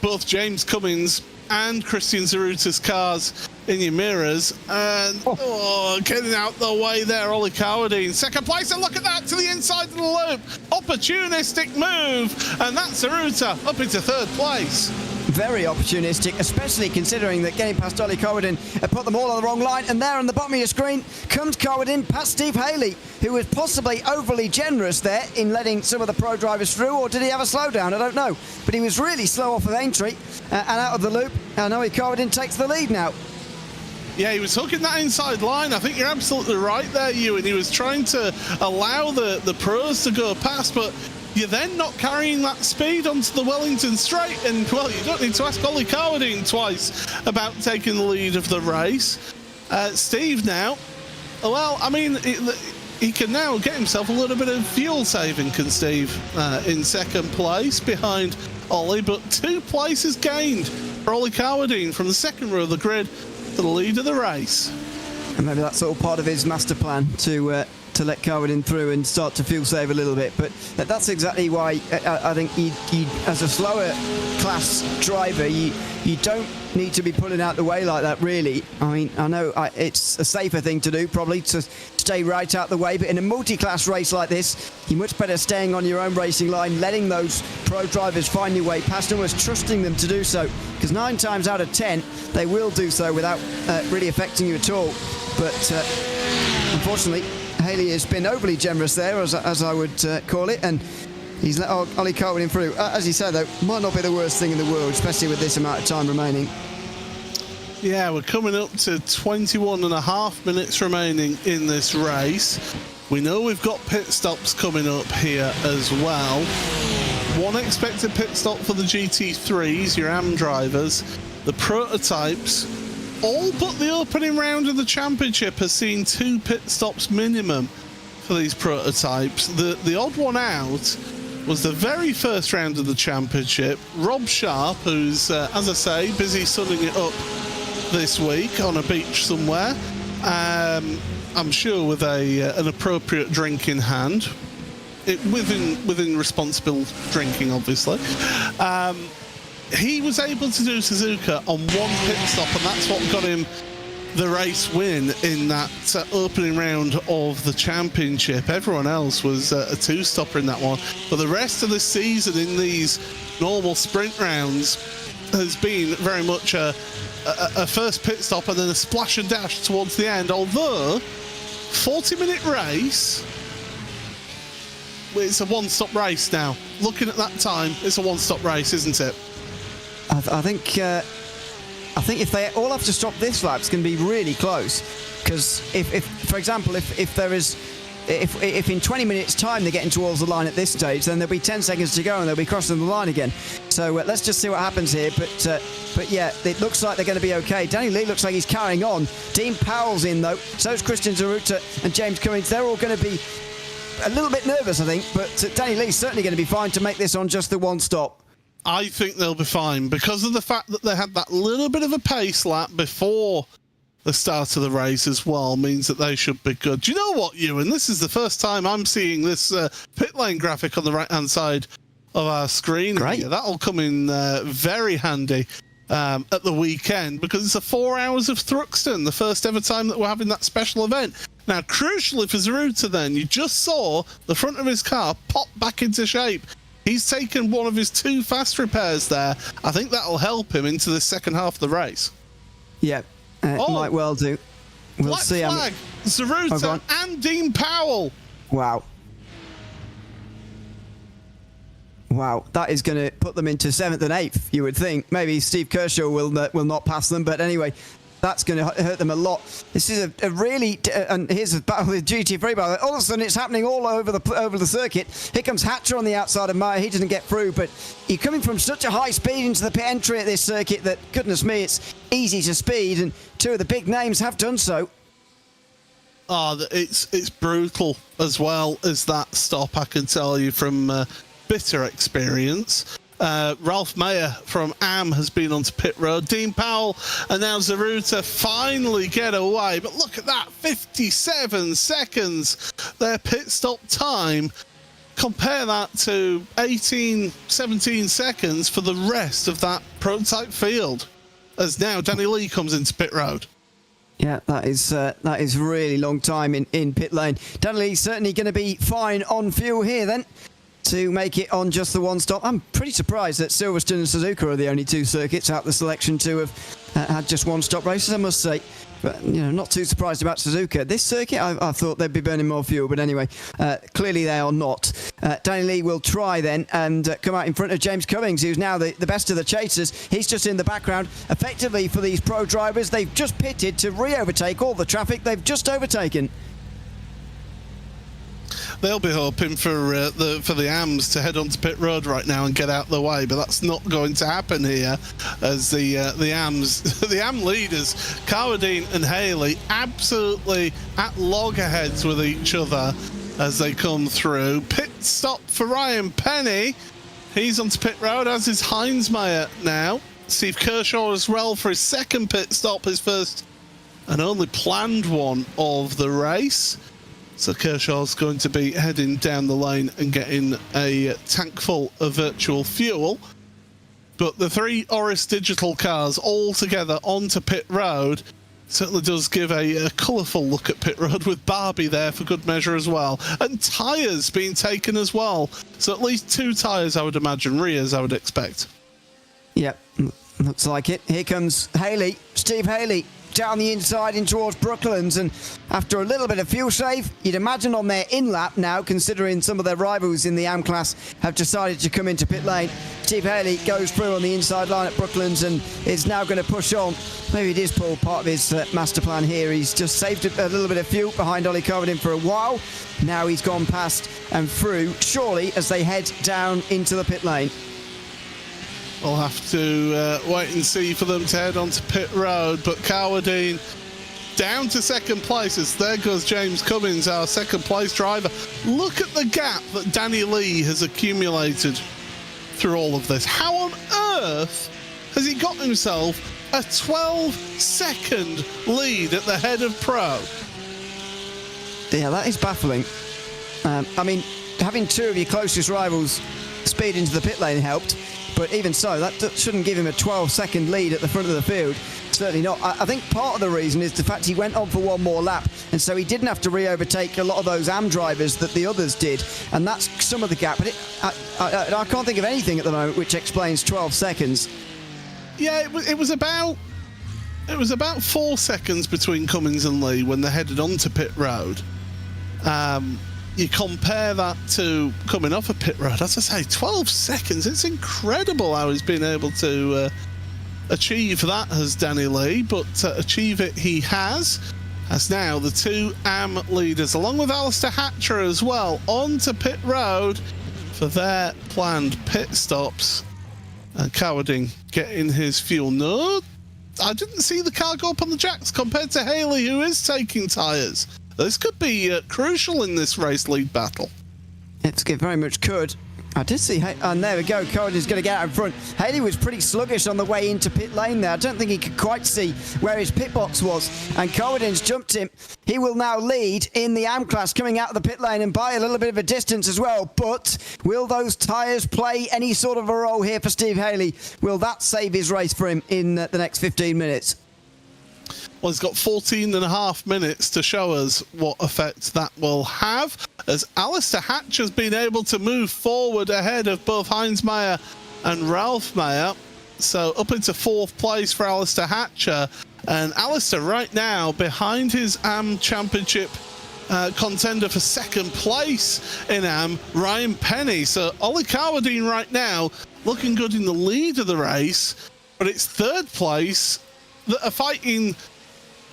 both James Cummins and Christian Zaruta's cars in your mirrors. And getting out the way there, Ollie Cowardine second place, and look at that, to the inside of the loop, opportunistic move, and that's Zaruta up into third place. Very opportunistic, especially considering that getting past Ollie Cowardin put them all on the wrong line. And there on the bottom of your screen comes Cowardin past Steve Haley, who was possibly overly generous there in letting some of the pro drivers through, or did he have a slowdown? I don't know. But he was really slow off of Aintree and out of the loop. And Ollie Cowardin takes the lead now. Yeah, he was hooking that inside line. I think you're absolutely right there, Ewan. He was trying to allow the pros to go past, but you're then not carrying that speed onto the Wellington Straight, and, well, you don't need to ask Ollie Cowardine twice about taking the lead of the race. Steve now, well, I mean, he can now get himself a little bit of fuel saving, can Steve, in second place behind Ollie, but 2 places gained for Ollie Cowardine from the second row of the grid to the lead of the race. And maybe that's all part of his master plan to let Cowardin through and start to fuel save a little bit. But that's exactly why I think you as a slower class driver, you don't need to be pulling out the way like that, really. I mean, I know it's a safer thing to do, probably, to stay right out the way, but in a multi-class race like this, you're much better staying on your own racing line, letting those pro drivers find your way past, almost trusting them to do so, because 9 times out of 10 they will do so without really affecting you at all. But unfortunately, Haley has been overly generous there, as I would call it, and he's let Ollie Cowardin through. As you said, though, might not be the worst thing in the world, especially with this amount of time remaining. Yeah, we're coming up to 21 and a half minutes remaining in this race. We know we've got pit stops coming up here as well. One expected pit stop for the GT3s, your AM drivers. The prototypes, all but the opening round of the championship, has seen 2 pit stops minimum for these prototypes. The odd one out was the very first round of the championship. Rob Sharp, who's, as I say, busy sunning it up this week on a beach somewhere. I'm sure with an appropriate drink in hand. Within responsible drinking, obviously. He was able to do Suzuka on 1 pit stop, and that's what got him the race win in that opening round of the championship. Everyone else was a 2-stopper in that one. But the rest of the season in these normal sprint rounds has been very much a first pit stop and then a splash and dash towards the end. Although, 40-minute race, it's a one-stop race now. Looking at that time, it's a one-stop race, isn't it? I think if they all have to stop this lap, it's going to be really close. Because if for example, if in 20 minutes' time they're getting towards the line at this stage, then there'll be 10 seconds to go and they'll be crossing the line again. So let's just see what happens here. But yeah, it looks like they're going to be okay. Danny Lee looks like he's carrying on. Dean Powell's in though. So's Christian Zaruta and James Cummings. They're all going to be a little bit nervous, I think. But Danny Lee's certainly going to be fine to make this on just the 1 stop. I think they'll be fine because of the fact that they had that little bit of a pace lap before the start of the race as well, means that they should be good. Do you know what, Ewan? This is the first time I'm seeing this pit lane graphic on the right-hand side of our screen. Great. Here. That'll come in very handy at the weekend because it's a 4 hours of Thruxton, the first ever time that we're having that special event. Now, crucially for Zaruta then, you just saw the front of his car pop back into shape. He's taken one of his 2 fast repairs there. I think that'll help him into the second half of the race. Yeah, might well do. We'll Black see. Flag, Zaruta and Dean Powell. Wow. Wow, that is going to put them into 7th and 8th, you would think. Maybe Steve Kershaw will not pass them, but anyway, that's going to hurt them a lot. This is a really, and here's a battle with GT3, but all of a sudden it's happening all over the circuit. Here comes Hatcher on the outside of Meyer. He doesn't get through, but you're coming from such a high speed into the pit entry at this circuit that, goodness me, it's easy to speed, and 2 of the big names have done so. Oh, it's brutal as well as that stop, I can tell you from bitter experience. Ralph Mayer from AM has been onto pit road. Dean Powell and now Zaruta finally get away. But look at that, 57 seconds, their pit stop time. Compare that to 18, 17 seconds for the rest of that prototype field, as now Danny Lee comes into pit road. Yeah, that is really long time in pit lane. Danny Lee's certainly going to be fine on fuel here then, to make it on just the 1 stop. I'm pretty surprised that Silverstone and Suzuka are the only 2 circuits out the selection to have had just 1 stop races, I must say. But, you know, not too surprised about Suzuka. This circuit, I thought they'd be burning more fuel, but anyway, clearly they are not. Danny Lee will try then and come out in front of James Cummings, who's now the best of the chasers. He's just in the background. Effectively, for these pro drivers, they've just pitted to re-overtake all the traffic they've just overtaken. They'll be hoping for the AMs to head onto pit road right now and get out of the way, but that's not going to happen here, as the AMs, the AM leaders, Carwadine and Haley, absolutely at loggerheads with each other as they come through. Pit stop for Ryan Penny. He's onto pit road, as is Heinzmeier now. Steve Kershaw as well for his 2nd pit stop, his first and only planned one of the race. So Kershaw's going to be heading down the lane and getting a tank full of virtual fuel. But the 3 Oris Digital cars all together onto pit road certainly does give a colourful look at pit road, with Barbie there for good measure as well. And tyres being taken as well. So at least 2 tyres, I would imagine, rears, I would expect. Yep, looks like it. Here comes Haley, Steve Haley, down the inside in towards Brooklands, and after a little bit of fuel save, you'd imagine on their in-lap now, considering some of their rivals in the AM class have decided to come into pit lane. Steve Haley goes through on the inside line at Brooklands and is now going to push on. Maybe it is, Paul, part of his master plan here. He's just saved a little bit of fuel behind Ollie Carvedin for a while. Now he's gone past and through, surely, as they head down into the pit lane. We'll have to wait and see for them to head onto pit road, but Carvedin down to second place as there goes James Cummins, our second place driver. Look at the gap that Danny Lee has accumulated through all of this. How on earth has he got himself a 12-second lead at the head of Pro? Yeah, that is baffling. I mean, having two of your closest rivals speed into the pit lane helped, but even so, that shouldn't give him a 12-second lead at the front of the field. Certainly not. I think part of the reason is the fact he went on for one more lap, and so he didn't have to re-overtake a lot of those AM drivers that the others did, and that's some of the gap. But I can't think of anything at the moment which explains 12 seconds. Yeah, it was about 4 seconds between Cummins and Lee when they headed onto pit road. You compare that to coming off a pit road, as I say, 12 seconds. It's incredible how he's been able to achieve that as Danny Lee, but achieve it he has. As now the two AM leaders, along with Alistair Hatcher as well, onto pit road for their planned pit stops. And Carvedin getting his fuel. No, I didn't see the car go up on the jacks compared to Haley, who is taking tyres. This could be crucial in this race lead battle. It very much could. I did see, and there we go, Carvedin's going to get out in front. Haley was pretty sluggish on the way into pit lane there. I don't think he could quite see where his pit box was, and Carvedin's jumped him. He will now lead in the AM class coming out of the pit lane and by a little bit of a distance as well, but will those tyres play any sort of a role here for Steve Haley? Will that save his race for him in the next 15 minutes? Well, he's got 14 and a half minutes to show us what effect that will have, as Alistair Hatcher's been able to move forward ahead of both Heinz Meyer and Ralph Meyer. So up into fourth place for Alistair Hatcher. And Alistair right now behind his AM Championship contender for second place in AM, Ryan Penny. So Ollie Carvedin right now looking good in the lead of the race, but it's third place that are fighting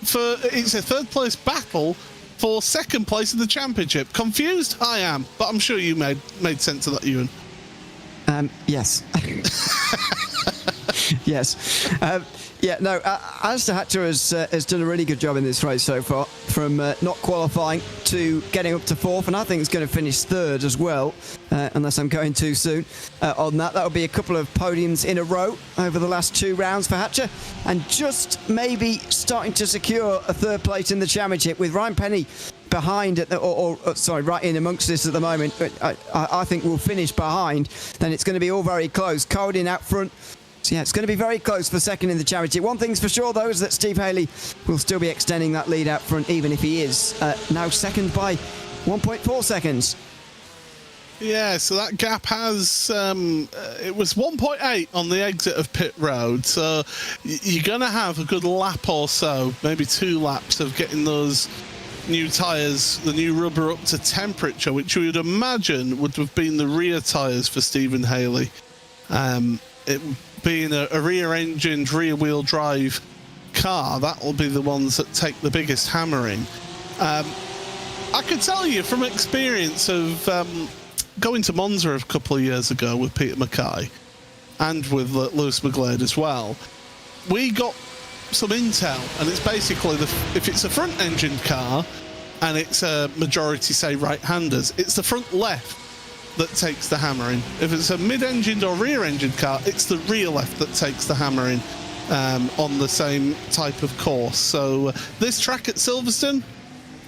for, it's a third place battle for second place in the championship. Confused? I am, but I'm sure you made sense of that, Ewan. Yes. Yes. Yeah, no, Alistair Hatcher has done a really good job in this race so far, from not qualifying to getting up to fourth, and I think he's going to finish third as well, unless I'm going too soon on that. That'll be a couple of podiums in a row over the last two rounds for Hatcher, and just maybe starting to secure a third place in the championship with Ryan Penny behind at the, right in amongst this at the moment. But I think we'll finish behind. Then it's going to be all very close. Carvedin out front. So yeah, it's going to be very close for second in the championship. One thing's for sure, though, is that Steve Haley will still be extending that lead out front, even if he is now second by 1.4 seconds. Yeah, so that gap has, it was 1.8 on the exit of pit road. So you're going to have a good lap or so, maybe 2 laps of getting those new tyres, the new rubber up to temperature, which you would imagine would have been the rear tyres for Stephen Haley. It being a rear-engined, rear-wheel drive car, that will be the ones that take the biggest hammering. I could tell you from experience of going to Monza a couple of years ago with Peter Mackay and with Lewis McGlade as well, we got some intel, and it's basically if it's a front-engined car and it's a majority, say, right-handers, it's the front left that takes the hammering. If it's a mid-engined or rear-engined car, it's the rear left that takes the hammering on the same type of course. So this track at Silverstone,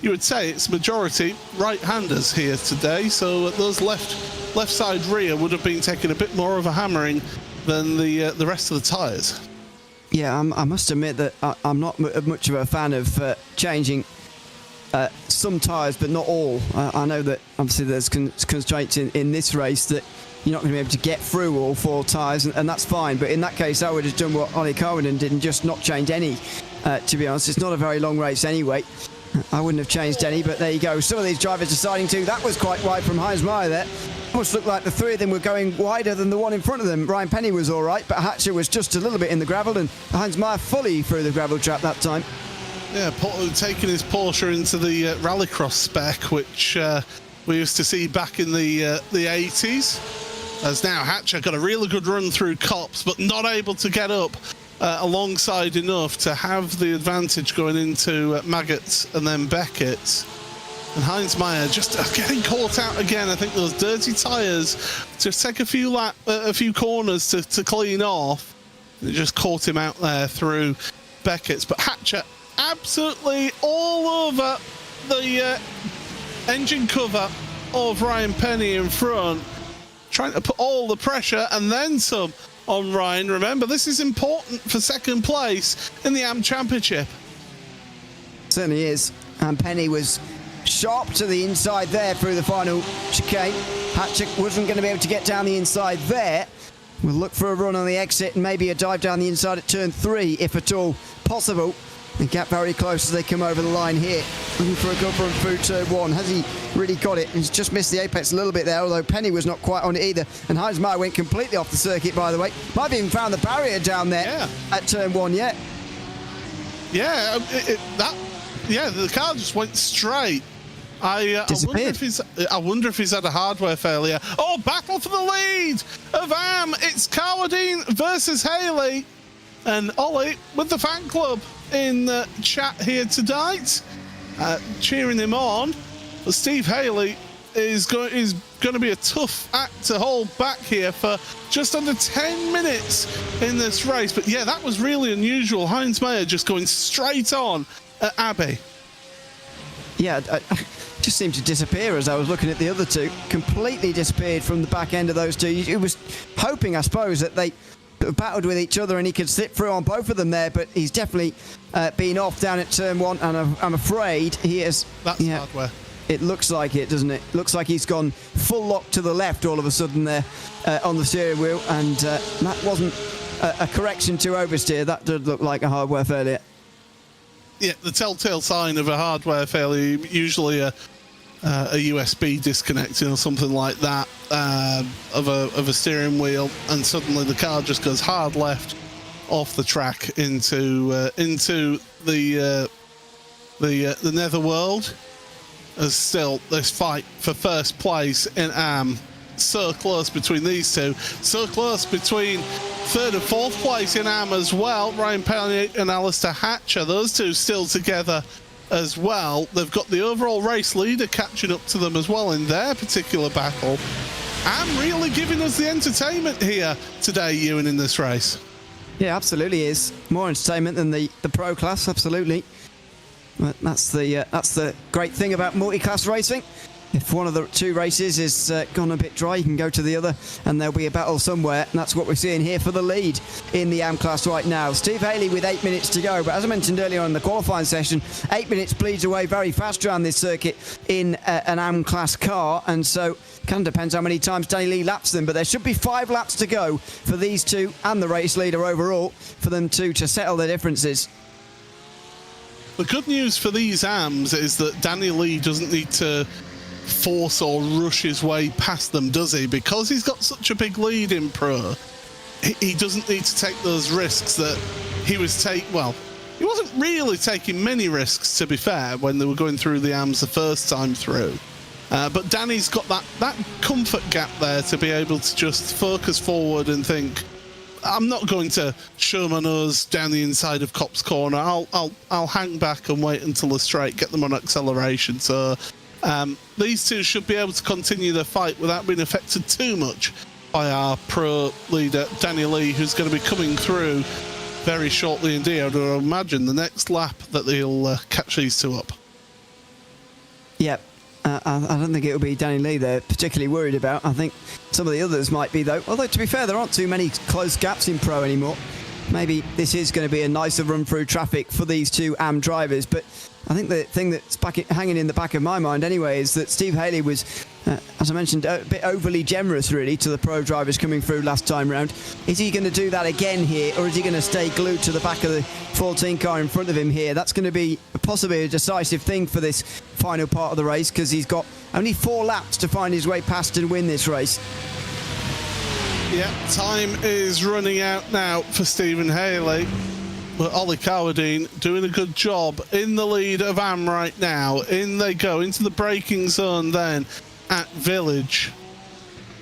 you would say it's majority right-handers here today, so those left side rear would have been taking a bit more of a hammering than the rest of the tyres. Yeah, I must admit that I'm not much of a fan of changing some tyres, but not all. I know that obviously there's constraints in this race that you're not going to be able to get through all 4 tyres, and that's fine. But in that case, I would have done what Ollie Carvedin did and just not change any to be honest. It's not a very long race anyway. I wouldn't have changed any, but there you go. Some of these drivers deciding to. That was quite wide from Heinz Meyer there. Almost looked like the three of them were going wider than the one in front of them. Ryan Penny was all right, but Hatcher was just a little bit in the gravel, and Heinz Meyer fully through the gravel trap that time. Yeah, taking his Porsche into the rallycross spec, which we used to see back in the 80s. As now Hatcher got a really good run through Copse, but not able to get up alongside enough to have the advantage going into Maggots and then Beckett. And Heinz Meyer just getting caught out again. I think those dirty tyres just take a few corners to clean off. It just caught him out there through Beckett's. But Hatcher absolutely all over the engine cover of Ryan Penny in front, trying to put all the pressure and then some on Ryan. Remember, this is important for second place in the AM Championship. Certainly is. And Penny was sharp to the inside there through the final chicane. Hatcher wasn't going to be able to get down the inside there. We'll look for a run on the exit and maybe a dive down the inside at turn 3, if at all possible. The gap very close as they come over the line here. Looking for a good run through turn 1. Has he really got it? He's just missed the apex a little bit there, although Penny was not quite on it either. And Heinz Meyer went completely off the circuit, by the way. Might have even found the barrier down there at turn 1 yet. Yeah, the car just went straight. I wonder if he's had a hardware failure. Oh, battle for the lead of AM. It's Carwadine versus Haley. And Ollie with the fan club in chat here tonight, cheering him on. But Steve Haley is going to be a tough act to hold back here for just under 10 minutes in this race. But yeah, that was really unusual. Heinz Meyer just going straight on at Abbey. Yeah, just seemed to disappear as I was looking at the other two. Completely disappeared from the back end of those two. He was hoping, I suppose, that they battled with each other and he could slip through on both of them there, but he's definitely been off down at turn 1, and I'm afraid he is. That's hardware. It looks like it, doesn't it? Looks like he's gone full lock to the left all of a sudden there on the steering wheel, and that wasn't a correction to oversteer. That did look like a hardware failure. Yeah, the telltale sign of a hardware failure, usually a USB disconnecting or something like that of a steering wheel, and suddenly the car just goes hard left off the track into the netherworld. There's still this fight for first place in AM. So close between these two. So close between third and fourth place in AM as well. Ryan Penny and Alistair Hatcher, those two still together as well. They've got the overall race leader catching up to them as well in their particular battle. AM really giving us the entertainment here today, Ewan, in this race. Yeah, absolutely is. More entertainment than the pro class, absolutely. But that's the great thing about multi-class racing. If one of the two races is gone a bit dry, you can go to the other and there'll be a battle somewhere, and that's what we're seeing here for the lead in the AM class right now. Steve Haley with 8 minutes to go, but as I mentioned earlier in the qualifying session, 8 minutes bleeds away very fast around this circuit in an AM class car, and so kind of depends how many times Danny Lee laps them, but there should be 5 laps to go for these two and the race leader overall for them two to settle their differences. The good news for these AMs is that Danny Lee doesn't need to force or rush his way past them, does he? Because he's got such a big lead in pro, he doesn't need to take those risks that he was taking. Well, he wasn't really taking many risks, to be fair, when they were going through the AMs the first time through. But Danny's got that comfort gap there to be able to just focus forward and think, I'm not going to show my nose down the inside of Copse Corner. I'll hang back and wait until the straight, get them on acceleration. So these two should be able to continue their fight without being affected too much by our pro leader, Danny Lee, who's going to be coming through very shortly indeed. I would imagine the next lap that they'll catch these two up. Yeah. I don't think it'll be Danny Lee they're particularly worried about. I think some of the others might be, though. Although, to be fair, there aren't too many close gaps in pro anymore. Maybe this is going to be a nicer run through traffic for these two AM drivers. But I think the thing that's hanging in the back of my mind anyway is that Steve Haley was as I mentioned, a bit overly generous, really, to the pro drivers coming through last time round. Is he going to do that again here, or is he going to stay glued to the back of the 14 car in front of him here? That's going to be possibly a decisive thing for this final part of the race, because he's got only 4 laps to find his way past and win this race. Yeah, time is running out now for Stephen Haley. But Ollie Cowardine doing a good job in the lead of Am right now. In they go into the braking zone then at Village.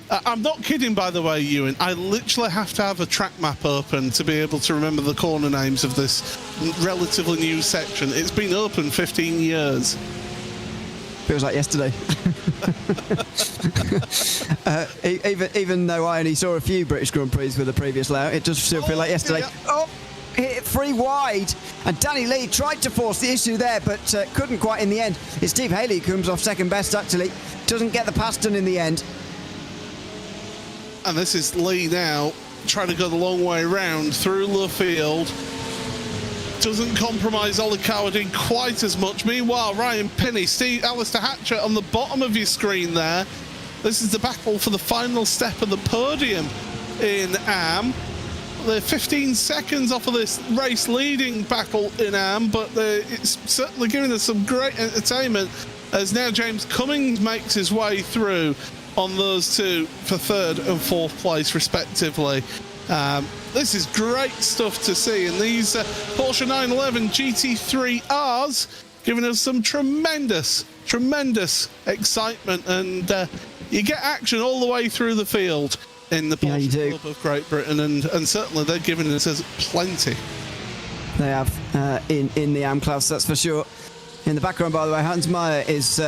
I'm not kidding, by the way, Ewan. I literally have to have a track map open to be able to remember the corner names of this relatively new section. It's been open 15 years. Feels like yesterday. Even though I only saw a few British Grand Prix with the previous layout, it does still feel like yesterday. Yeah. Oh, hit it 3 wide, and Danny Lee tried to force the issue there, but couldn't quite in the end. It's Steve Haley who comes off second best, actually. Doesn't get the pass done in the end. And this is Lee now trying to go the long way round through Luffield. Doesn't compromise Ollie Cowardine quite as much. Meanwhile, Ryan Penny, Alistair Hatcher on the bottom of your screen there. This is the battle for the final step of the podium in Am. They're 15 seconds off of this race leading battle in Am, but it's certainly giving us some great entertainment as now James Cummings makes his way through on those two for 3rd and 4th place respectively. This is great stuff to see, and these Porsche 911 GT3Rs giving us some tremendous excitement, and you get action all the way through the field in the Porsche Club of Great Britain, and certainly they're giving us plenty. They have in the Am class, that's for sure. In the background, by the way, Hans Meyer is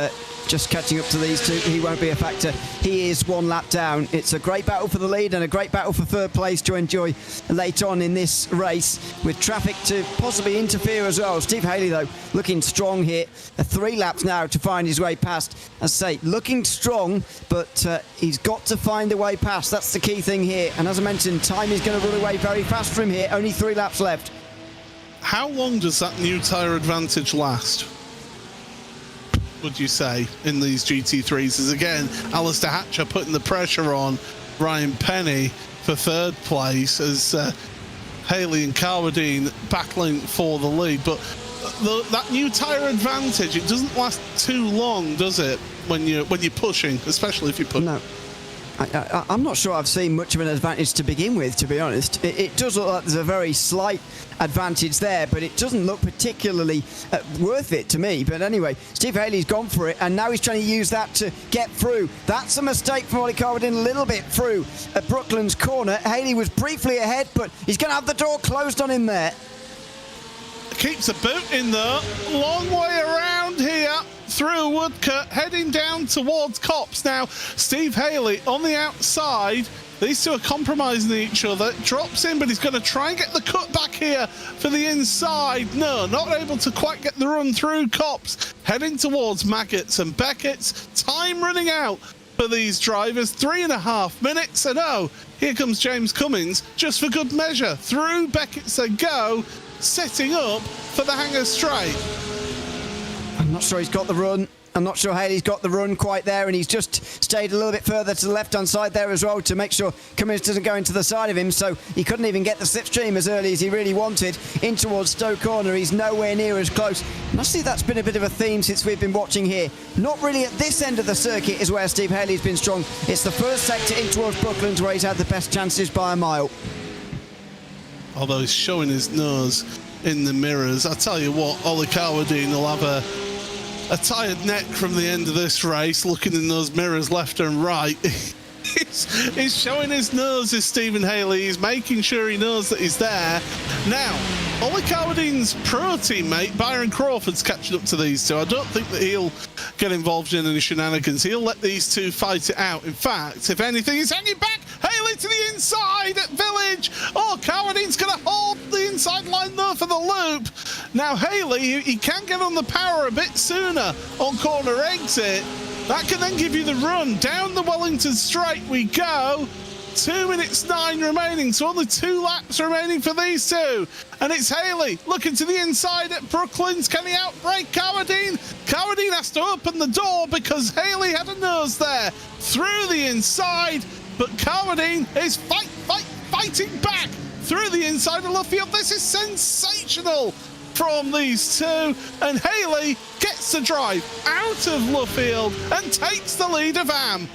just catching up to these two. He won't be a factor. He is 1 lap down. It's a great battle for the lead and a great battle for 3rd place to enjoy late on in this race, with traffic to possibly interfere as well. Steve Haley, though, looking strong here. 3 laps now to find his way past. As I say, looking strong, but he's got to find a way past. That's the key thing here. And as I mentioned, time is going to run away very fast from here. Only 3 laps left. How long does that new tyre advantage last, would you say, in these GT3s? As again, Alistair Hatcher putting the pressure on Ryan Penny for 3rd place, as Haley and Cowardine battling for the lead. But that new tyre advantage, it doesn't last too long, does it, when you're pushing, especially if you push? No. I'm not sure I've seen much of an advantage to begin with, to be honest. It does look like there's a very slight advantage there, but it doesn't look particularly worth it to me. But anyway, Steve Haley's gone for it, and now he's trying to use that to get through. That's a mistake from Ollie Cowardine, a little bit through at Brooklands corner. Haley was briefly ahead, but he's going to have the door closed on him there. Keeps a boot in there. Long way around here through Woodcote, heading down towards Copse. Now, Steve Haley on the outside. These two are compromising each other. Drops in, but he's going to try and get the cut back here for the inside. No, not able to quite get the run through Copse. Heading towards Maggots and Beckett's. Time running out for these drivers. 3.5 minutes. And oh, here comes James Cummings, just for good measure. Through Beckett's they go, setting up for the Hanger Straight. I'm not sure he's got the run. I'm not sure Haley's got the run quite there, and he's just stayed a little bit further to the left-hand side there as well to make sure Cummings doesn't go into the side of him, so he couldn't even get the slipstream as early as he really wanted. In towards Stowe Corner, he's nowhere near as close. Must see that's been a bit of a theme since we've been watching here. Not really at this end of the circuit is where Steve Haley's been strong. It's the first sector in towards Brooklands where he's had the best chances by a mile. Although he's showing his nose in the mirrors. I tell you what, Ollie Cowardine will have a tired neck from the end of this race, looking in those mirrors left and right. He's showing his nose, is Stephen Haley. He's making sure he knows that he's there. Now, Ollie Cowardine's pro teammate, Byron Crawford's catching up to these two. I don't think that he'll get involved in any shenanigans. He'll let these two fight it out. In fact, if anything, he's hanging back. Haley to the inside at Village. Oh, Cowardine's going to hold the inside line though for the loop. Now, Haley, he can get on the power a bit sooner on corner exit. That can then give you the run. Down the Wellington Straight we go. 2 minutes 9 remaining, so only 2 laps remaining for these two. And it's Haley looking to the inside at Brooklands. Can he outbrake Carradine? Carradine has to open the door because Haley had a nose there through the inside, but Carradine is fighting back through the inside of Luffield. This is sensational from these two, and Haley gets the drive out of Luffield and takes the lead of Am.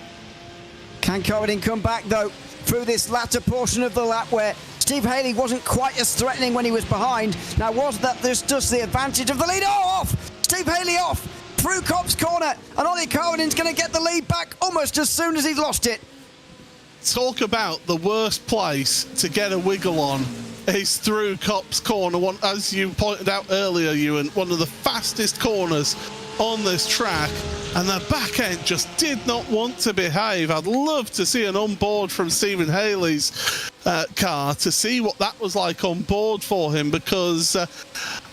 Can Carradine come back, though, through this latter portion of the lap where Steve Haley wasn't quite as threatening when he was behind? Now, was that this just the advantage of the lead? Oh, off! Steve Haley off! Through Copse Corner, and Ollie Carradine's going to get the lead back almost as soon as he's lost it. Talk about the worst place to get a wiggle on is through Copse Corner. One, as you pointed out earlier, Ewan, one of the fastest corners on this track, and the back end just did not want to behave. I'd love to see an onboard from Stephen Haley's car to see what that was like on board for him, because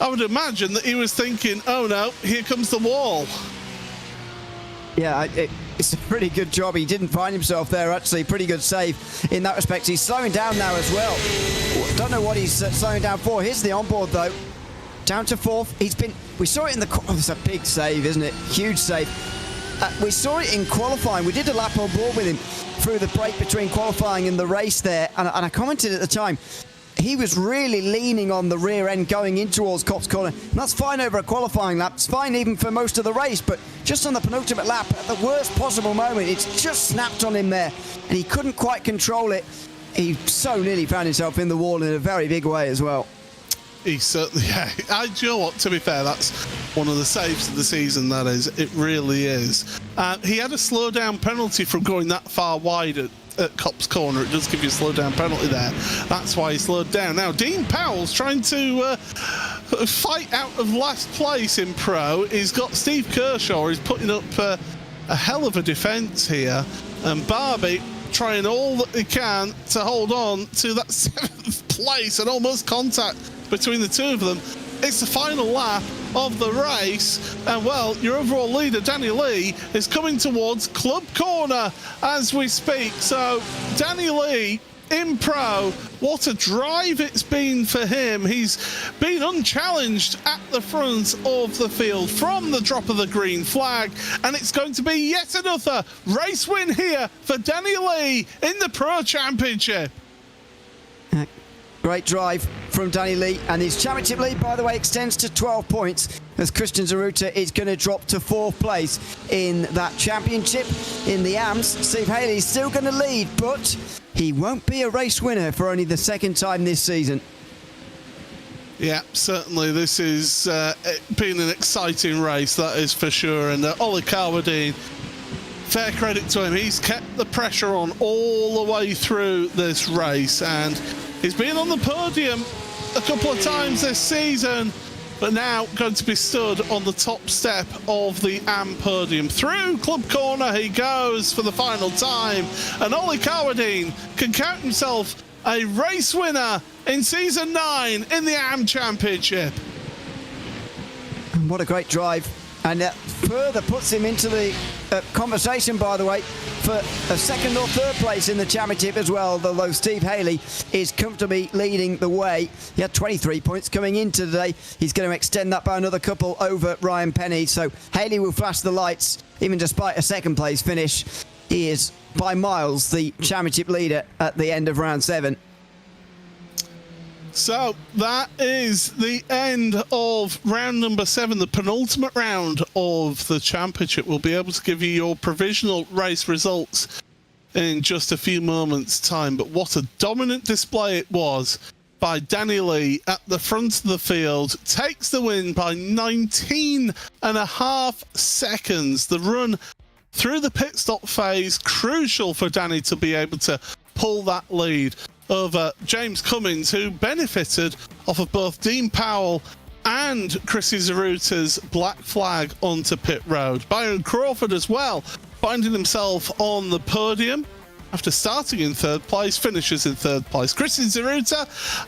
I would imagine that he was thinking, oh no, here comes the wall. Yeah, it's a pretty good job. He didn't find himself there, actually. Pretty good save in that respect. He's slowing down now as well. Don't know what he's slowing down for. Here's the onboard, though. Down to 4th. We saw it in the... Oh, it's a big save, isn't it? Huge save. We saw it in qualifying. We did a lap on board with him through the break between qualifying and the race there. And I commented at the time, he was really leaning on the rear end going in towards Copse Corner. And that's fine over a qualifying lap. It's fine even for most of the race. But just on the penultimate lap, at the worst possible moment, it's just snapped on him there. And he couldn't quite control it. He so nearly found himself in the wall in a very big way as well. He certainly, yeah. Do you know what? To be fair, that's one of the saves of the season, that is. It really is. He had a slow down penalty from going that far wide at Copse Corner. It does give you a slow down penalty there. That's why he slowed down. Now, Dean Powell's trying to fight out of last place in Pro. He's got Steve Kershaw. He's putting up a hell of a defence here. And Barbie trying all that he can to hold on to that 7th place and almost contact between the two of them. It's the final lap of the race, and well, your overall leader Danny Lee is coming towards Club Corner as we speak. So Danny Lee in Pro, what a drive it's been for him. He's been unchallenged at the front of the field from the drop of the green flag, and it's going to be yet another race win here for Danny Lee in the Pro Championship. Great drive from Danny Lee, and his championship lead, by the way, extends to 12 points as Christian Zaruta is going to drop to 4th place in that championship. In the AMS, Steve Haley's still going to lead, but he won't be a race winner for only the 2nd time this season. Yeah, certainly this has been an exciting race, that is for sure. And Ollie Carradine, fair credit to him, he's kept the pressure on all the way through this race, and he's been on the podium a couple of times this season, but now going to be stood on the top step of the AM podium. Through Club Corner he goes for the final time, and Ollie Carradine can count himself a race winner in Season 9 in the AM Championship. What a great drive. And that further puts him into the conversation, by the way, for a 2nd or 3rd place in the championship as well, although Steve Haley is comfortably leading the way. He had 23 points coming in today. He's going to extend that by another couple over Ryan Penny. So Haley will flash the lights, even despite a 2nd place finish. He is, by miles, the championship leader at the end of round 7. So that is the end of round number 7, the penultimate round of the championship. We'll be able to give you your provisional race results in just a few moments' time. But what a dominant display it was by Danny Lee at the front of the field. Takes the win by 19.5 seconds. The run through the pit stop phase, crucial for Danny to be able to pull that lead over James Cummins, who benefited off of both Dean Powell and Chrissy Zaruta's black flag onto pit road. Byron Crawford as well, finding himself on the podium after starting in 3rd place, finishes in 3rd place. Chrissy Zaruta,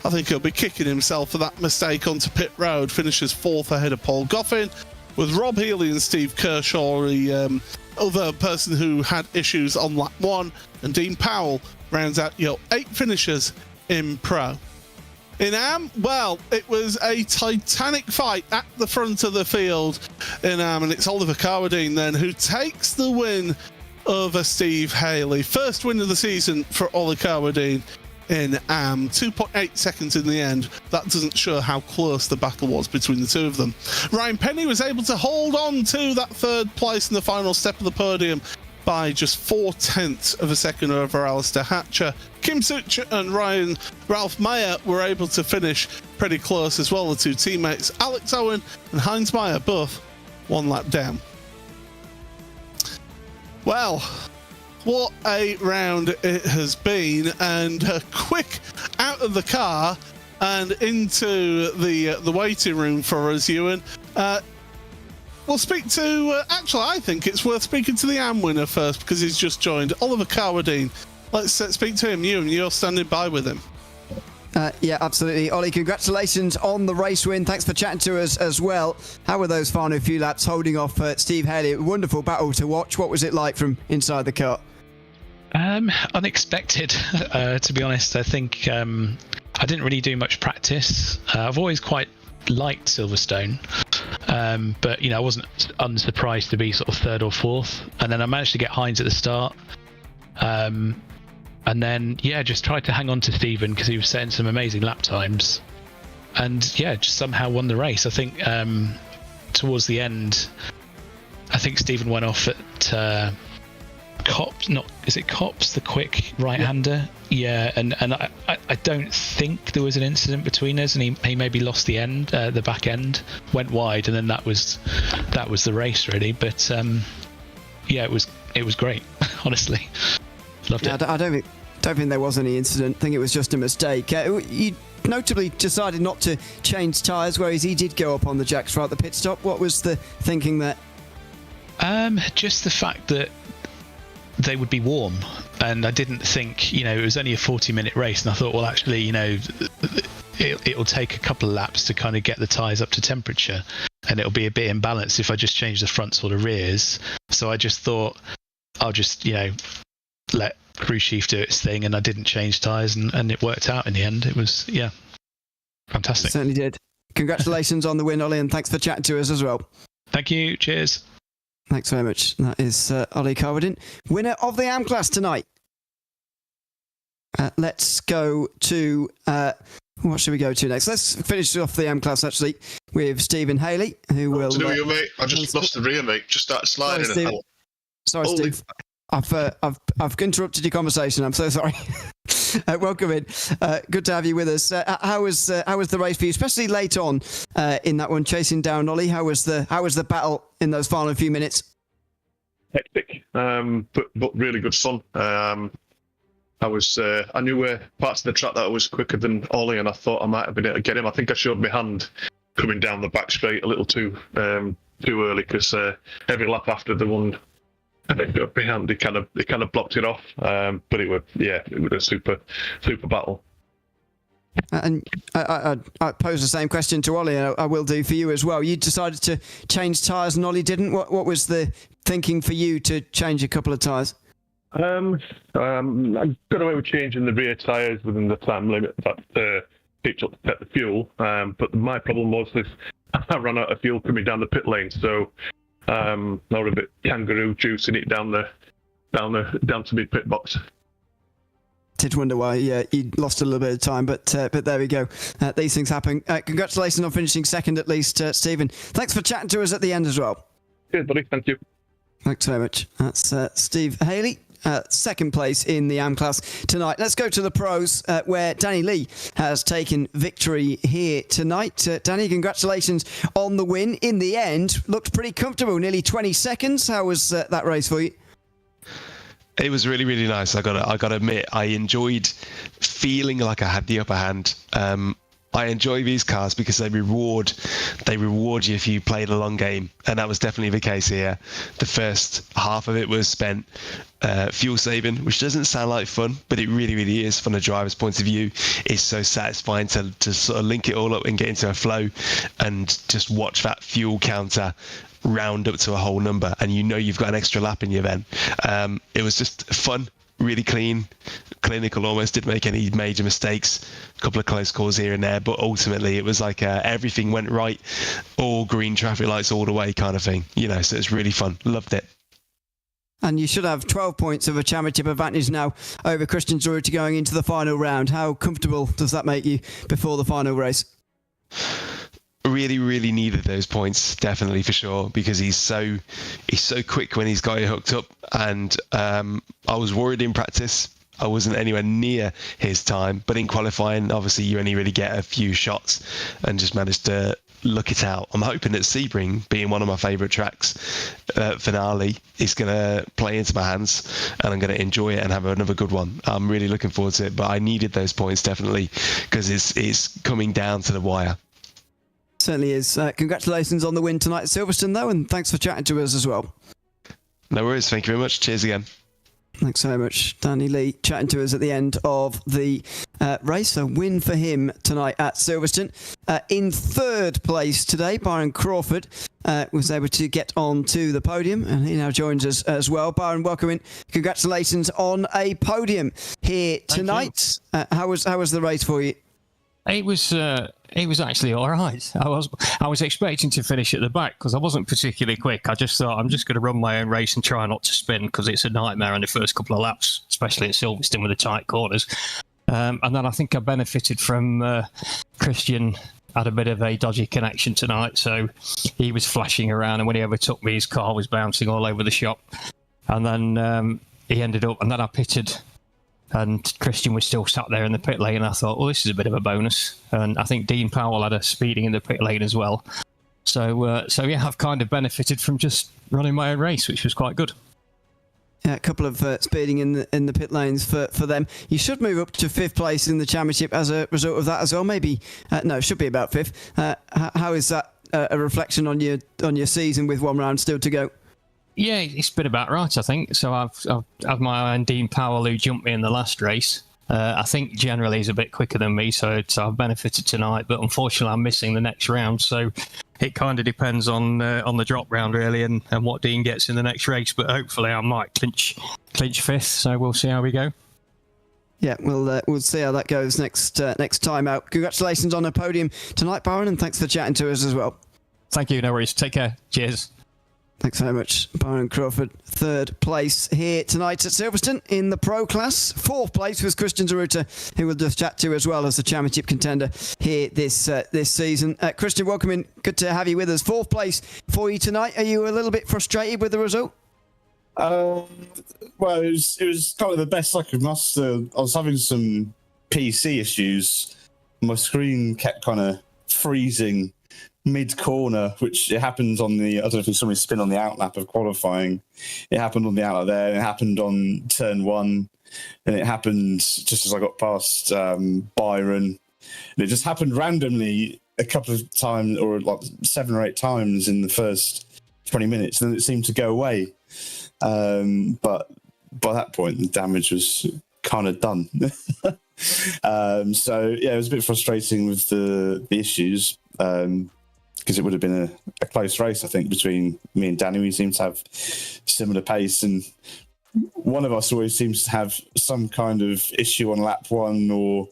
I think he'll be kicking himself for that mistake onto pit road, finishes 4th ahead of Paul Goffin, with Rob Healy and Steve Kershaw, the other person who had issues on lap 1, and Dean Powell rounds out your 8 finishers in Pro. In AM, well, it was a titanic fight at the front of the field in AM, and it's Oliver Carwadine then who takes the win over Steve Haley. First win of the season for Ollie Carwadine in AM. 2.8 seconds in the end. That doesn't show how close the battle was between the two of them. Ryan Penny was able to hold on to that third place in the final step of the podium by just 0.4 of a second over Alistair Hatcher. Kim Sucher and Ralph Meyer were able to finish pretty close as well, the two teammates. Alex Owen and Heinz Meyer both 1 lap down. Well, what a round it has been, and quick out of the car and into the waiting room for us, Ewan. We'll speak to, actually, I think it's worth speaking to the AM winner first because he's just joined, Oliver Carwadine. Let's speak to him. Ewan, you're standing by with him. Yeah, absolutely. Ollie, congratulations on the race win. Thanks for chatting to us as well. How were those final few laps holding off Steve Haley? Wonderful battle to watch. What was it like from inside the car? Unexpected, to be honest. I think I didn't really do much practice. I've always quite liked Silverstone, but I wasn't unsurprised to be sort of third or fourth, and then I managed to get Heinz at the start, and then just tried to hang on to Stephen because he was setting some amazing lap times, and just somehow won the race. I think towards the end, I think Stephen went off at Cops, the quick right-hander? Yeah, and I don't think there was an incident between us, and he maybe lost the end, the back end, went wide, and then that was the race really. But it was great, honestly. Loved it. I don't think there was any incident. I think it was just a mistake. You notably decided not to change tyres, whereas he did go up on the jacks throughout the pit stop. What was the thinking there? Just the fact that they would be warm, and I didn't think, it was only a 40-minute race, and I thought, well, actually, it'll take a couple of laps to kind of get the tyres up to temperature, and it'll be a bit imbalanced if I just change the fronts or the rears. So I just thought I'll just let Crew Chief do its thing, and I didn't change tyres, and it worked out in the end. It was fantastic. It certainly did. Congratulations on the win, Ollie, and thanks for chatting to us as well. Thank you. Cheers. Thanks very much. That is Ollie Carwadine, winner of the AM class tonight. Let's go to... what should we go to next? Let's finish off the AM class, actually, with Stephen Haley, who will... To do you, mate. I just lost the rear, mate. Just started sliding. Sorry, Steve. I've interrupted your conversation. I'm so sorry. Welcome in. Good to have you with us. How was the race for you, especially late on in that one, chasing down Ollie? How was the battle in those final few minutes? Hectic, but really good fun. I knew where parts of the track that I was quicker than Ollie, and I thought I might have been able to get him. I think I showed my hand coming down the back straight a little too early because every lap after the one behind, they kind of blocked it off. But it was a super battle. And I pose the same question to Ollie. I will do for you as well. You decided to change tyres, and Ollie didn't. What was the thinking for you to change a couple of tyres? I got away with changing the rear tyres within the time limit that picked up to set the fuel. But my problem was this: I ran out of fuel coming down the pit lane, so. I was a bit kangaroo juicing it down to my pit box. Did wonder why you lost a little bit of time, but there we go. These things happen. Congratulations on finishing second at least, Stephen. Thanks for chatting to us at the end as well. Cheers, buddy. Thank you. Thanks very much. That's Steve Haley. Second place in the AM class tonight. Let's go to the pros, where Danny Lee has taken victory here tonight. Danny, congratulations on the win. In the end, looked pretty comfortable, nearly 20 seconds. How was that race for you? It was really, really nice. I gotta admit, I enjoyed feeling like I had the upper hand. I enjoy these cars because they reward you if you play the long game, and that was definitely the case here. The first half of it was spent fuel saving, which doesn't sound like fun, but it really, really is from a driver's point of view. It's so satisfying to sort of link it all up and get into a flow and just watch that fuel counter round up to a whole number, and you've got an extra lap in you then. It was just fun, really clean, clinical almost, didn't make any major mistakes, a couple of close calls here and there, but ultimately it was like everything went right, all green traffic lights all the way kind of thing, so it's really fun. Loved it. And you should have 12 points of a championship advantage now over Christian Zurita going into the final round. How comfortable does that make you before the final race? Really, really needed those points, definitely, for sure, because he's so quick when he's got it hooked up. And I was worried in practice. I wasn't anywhere near his time, but in qualifying, obviously, you only really get a few shots and just managed to look it out. I'm hoping that Sebring, being one of my favourite tracks, finale, is going to play into my hands and I'm going to enjoy it and have another good one. I'm really looking forward to it, but I needed those points definitely because it's coming down to the wire. Certainly is. Congratulations on the win tonight at Silverstone, though, and thanks for chatting to us as well. No worries. Thank you very much. Cheers again. Thanks so much, Danny Lee, chatting to us at the end of the race. A win for him tonight at Silverstone. In third place today, Byron Crawford was able to get on to the podium, and he now joins us as well. Byron, welcome in. Congratulations on a podium here tonight. How was the race for you? It was actually all right. I was expecting to finish at the back because I wasn't particularly quick. I just thought I'm just going to run my own race and try not to spin because it's a nightmare in the first couple of laps, especially at Silverstone with the tight corners. And then I think I benefited from Christian had a bit of a dodgy connection tonight, so he was flashing around, and when he overtook me, his car was bouncing all over the shop. And then he ended up, and then I pitted. And Christian was still sat there in the pit lane. And I thought, well, this is a bit of a bonus. And I think Dean Powell had a speeding in the pit lane as well. So yeah, I've kind of benefited from just running my own race, which was quite good. Yeah, a couple of speeding in the pit lanes for them. You should move up to fifth place in the championship as a result of that as well. Maybe no, it should be about fifth. How is that a reflection on your season with one round still to go? Yeah, it's been about right, I think. So I've had my own Dean Powell who jumped me in the last race. I think generally he's a bit quicker than me, so I've benefited tonight. But unfortunately, I'm missing the next round. So it kind of depends on the drop round, really, and what Dean gets in the next race. But hopefully I might clinch fifth, so we'll see how we go. Yeah, we'll see how that goes next time out. Congratulations on a podium tonight, Byron, and thanks for chatting to us as well. Thank you, no worries. Take care. Cheers. Thanks very much, Byron Crawford. Third place here tonight at Silverstone in the Pro class. Fourth place was Christian Zurita, who we'll just chat to as well as the championship contender here this season. Christian, welcome in. Good to have you with us. Fourth place for you tonight. Are you a little bit frustrated with the result? Well, it was kind of the best I could muster. I was having some PC issues. My screen kept kind of freezing mid-corner, which it happened on the, I don't know if you saw me spin on the outlap of qualifying. It happened on the outlap there, and it happened on turn one, and it happened just as I got past Byron. And it just happened randomly a couple of times, or like 7 or 8 times in the first 20 minutes, and then it seemed to go away. But by that point, the damage was kind of done. So, yeah, it was a bit frustrating with the issues. Because it would have been a close race, I think, between me and Danny. We seem to have similar pace, and one of us always seems to have some kind of issue on lap one, or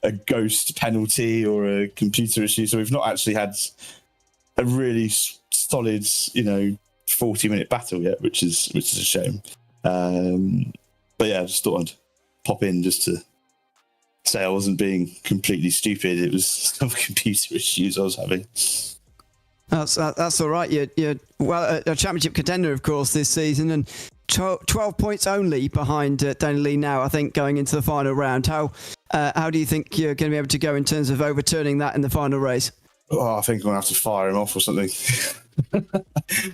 a ghost penalty, or a computer issue. So we've not actually had a really solid, 40-minute battle yet, which is a shame. But yeah, I just thought I'd pop in just to say I wasn't being completely stupid. It was some computer issues I was having. That's all right. You're a championship contender, of course, this season, and 12 points only behind Danny Lee now, I think, going into the final round. How do you think you're going to be able to go in terms of overturning that in the final race? Oh, I think I'm going to have to fire him off or something.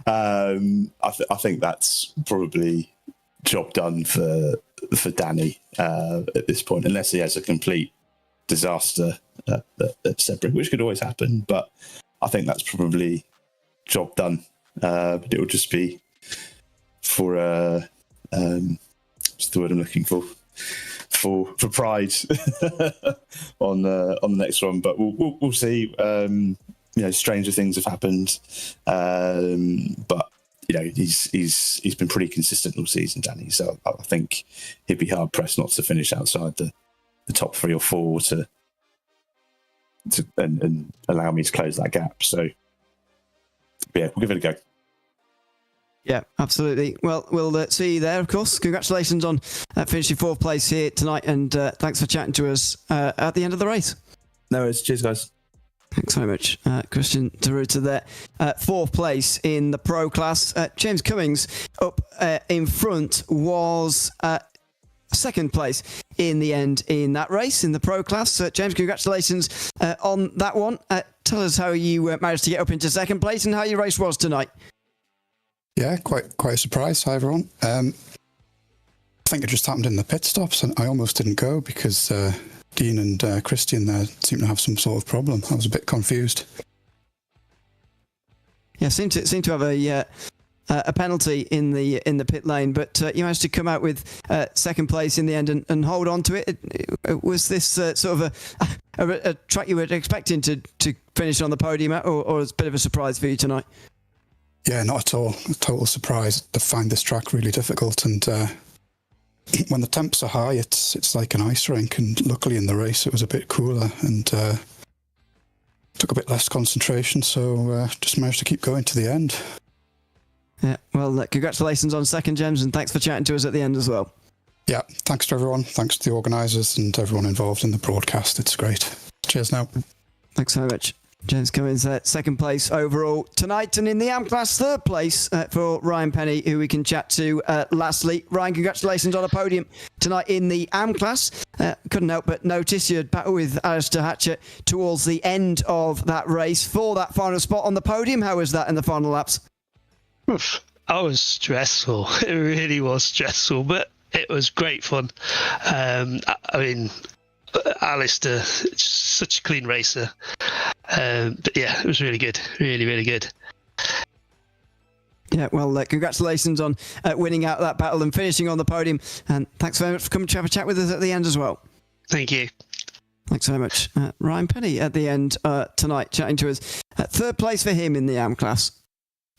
I think that's probably job done for Danny at this point, unless he has a complete disaster at Sebring, which could always happen. But I think that's probably job done. But it will just be for what's the word I'm looking for pride on the next one. But we'll see. Stranger things have happened, but he's been pretty consistent all season, Danny. So I think he'd be hard pressed not to finish outside the top 3 or 4 and allow me to close that gap. So yeah, we'll give it a go. Yeah, absolutely. Well, we'll see you there, of course. Congratulations on finishing 4th place here tonight, and thanks for chatting to us at the end of the race. No worries. Cheers, guys. Thanks very much, Christian Taruta there. 4th place in the pro class. James Cummings up in front was 2nd place in the end in that race in the pro class. James, congratulations on that one. Tell us how you managed to get up into 2nd place and how your race was tonight. Yeah, quite a surprise. Hi, everyone. I think it just happened in the pit stops, and I almost didn't go because Dean and Christian there seemed to have some sort of problem. I was a bit confused. Yeah, seemed to have a penalty in the pit lane, but you managed to come out with 2nd place in the end and hold on to it. Was this sort of a track you were expecting to finish on the podium at, or was it a bit of a surprise for you tonight? Yeah, not at all. A total surprise. I find this track really difficult, and when the temps are high, it's like an ice rink. And luckily in the race, it was a bit cooler and took a bit less concentration, so just managed to keep going to the end. Yeah, well, congratulations on 2nd, James, and thanks for chatting to us at the end as well. Yeah, thanks to everyone. Thanks to the organisers and everyone involved in the broadcast. It's great. Cheers now. Thanks so much. James Cummings, 2nd place overall tonight, and in the AM class, 3rd place for Ryan Penny, who we can chat to lastly. Ryan, congratulations on a podium tonight in the AM class. Couldn't help but notice you had battle with Alistair Hatchett towards the end of that race for that final spot on the podium. How was that in the final laps? I was stressful. It really was stressful, but it was great fun. I mean, Alistair, such a clean racer. But yeah, it was really good. Really, really good. Yeah, well, congratulations on winning out that battle and finishing on the podium. And thanks very much for coming to have a chat with us at the end as well. Thank you. Thanks very much. Ryan Penny at the end tonight, chatting to us. 3rd place for him in the AM class.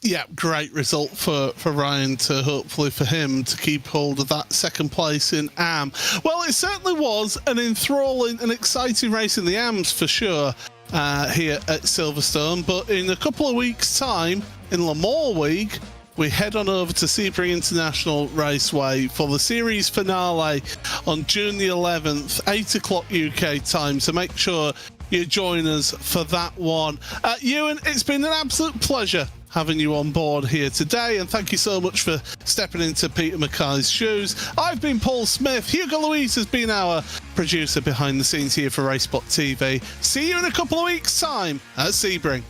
Yeah, great result for Ryan to hopefully for him to keep hold of that 2nd place in AM. Well, it certainly was an enthralling and exciting race in the AMs for sure here at Silverstone. But in a couple of weeks' time, in Le Mans week, we head on over to Sebring International Raceway for the series finale on June the 11th, 8 o'clock UK time. So make sure you join us for that one. Ewan, it's been an absolute pleasure having you on board here today, and thank you so much for stepping into Peter Mackay's shoes. I've been Paul Smith. Hugo Louise has been our producer behind the scenes here for RaceSpotTV. See you in a couple of weeks' time at Sebring.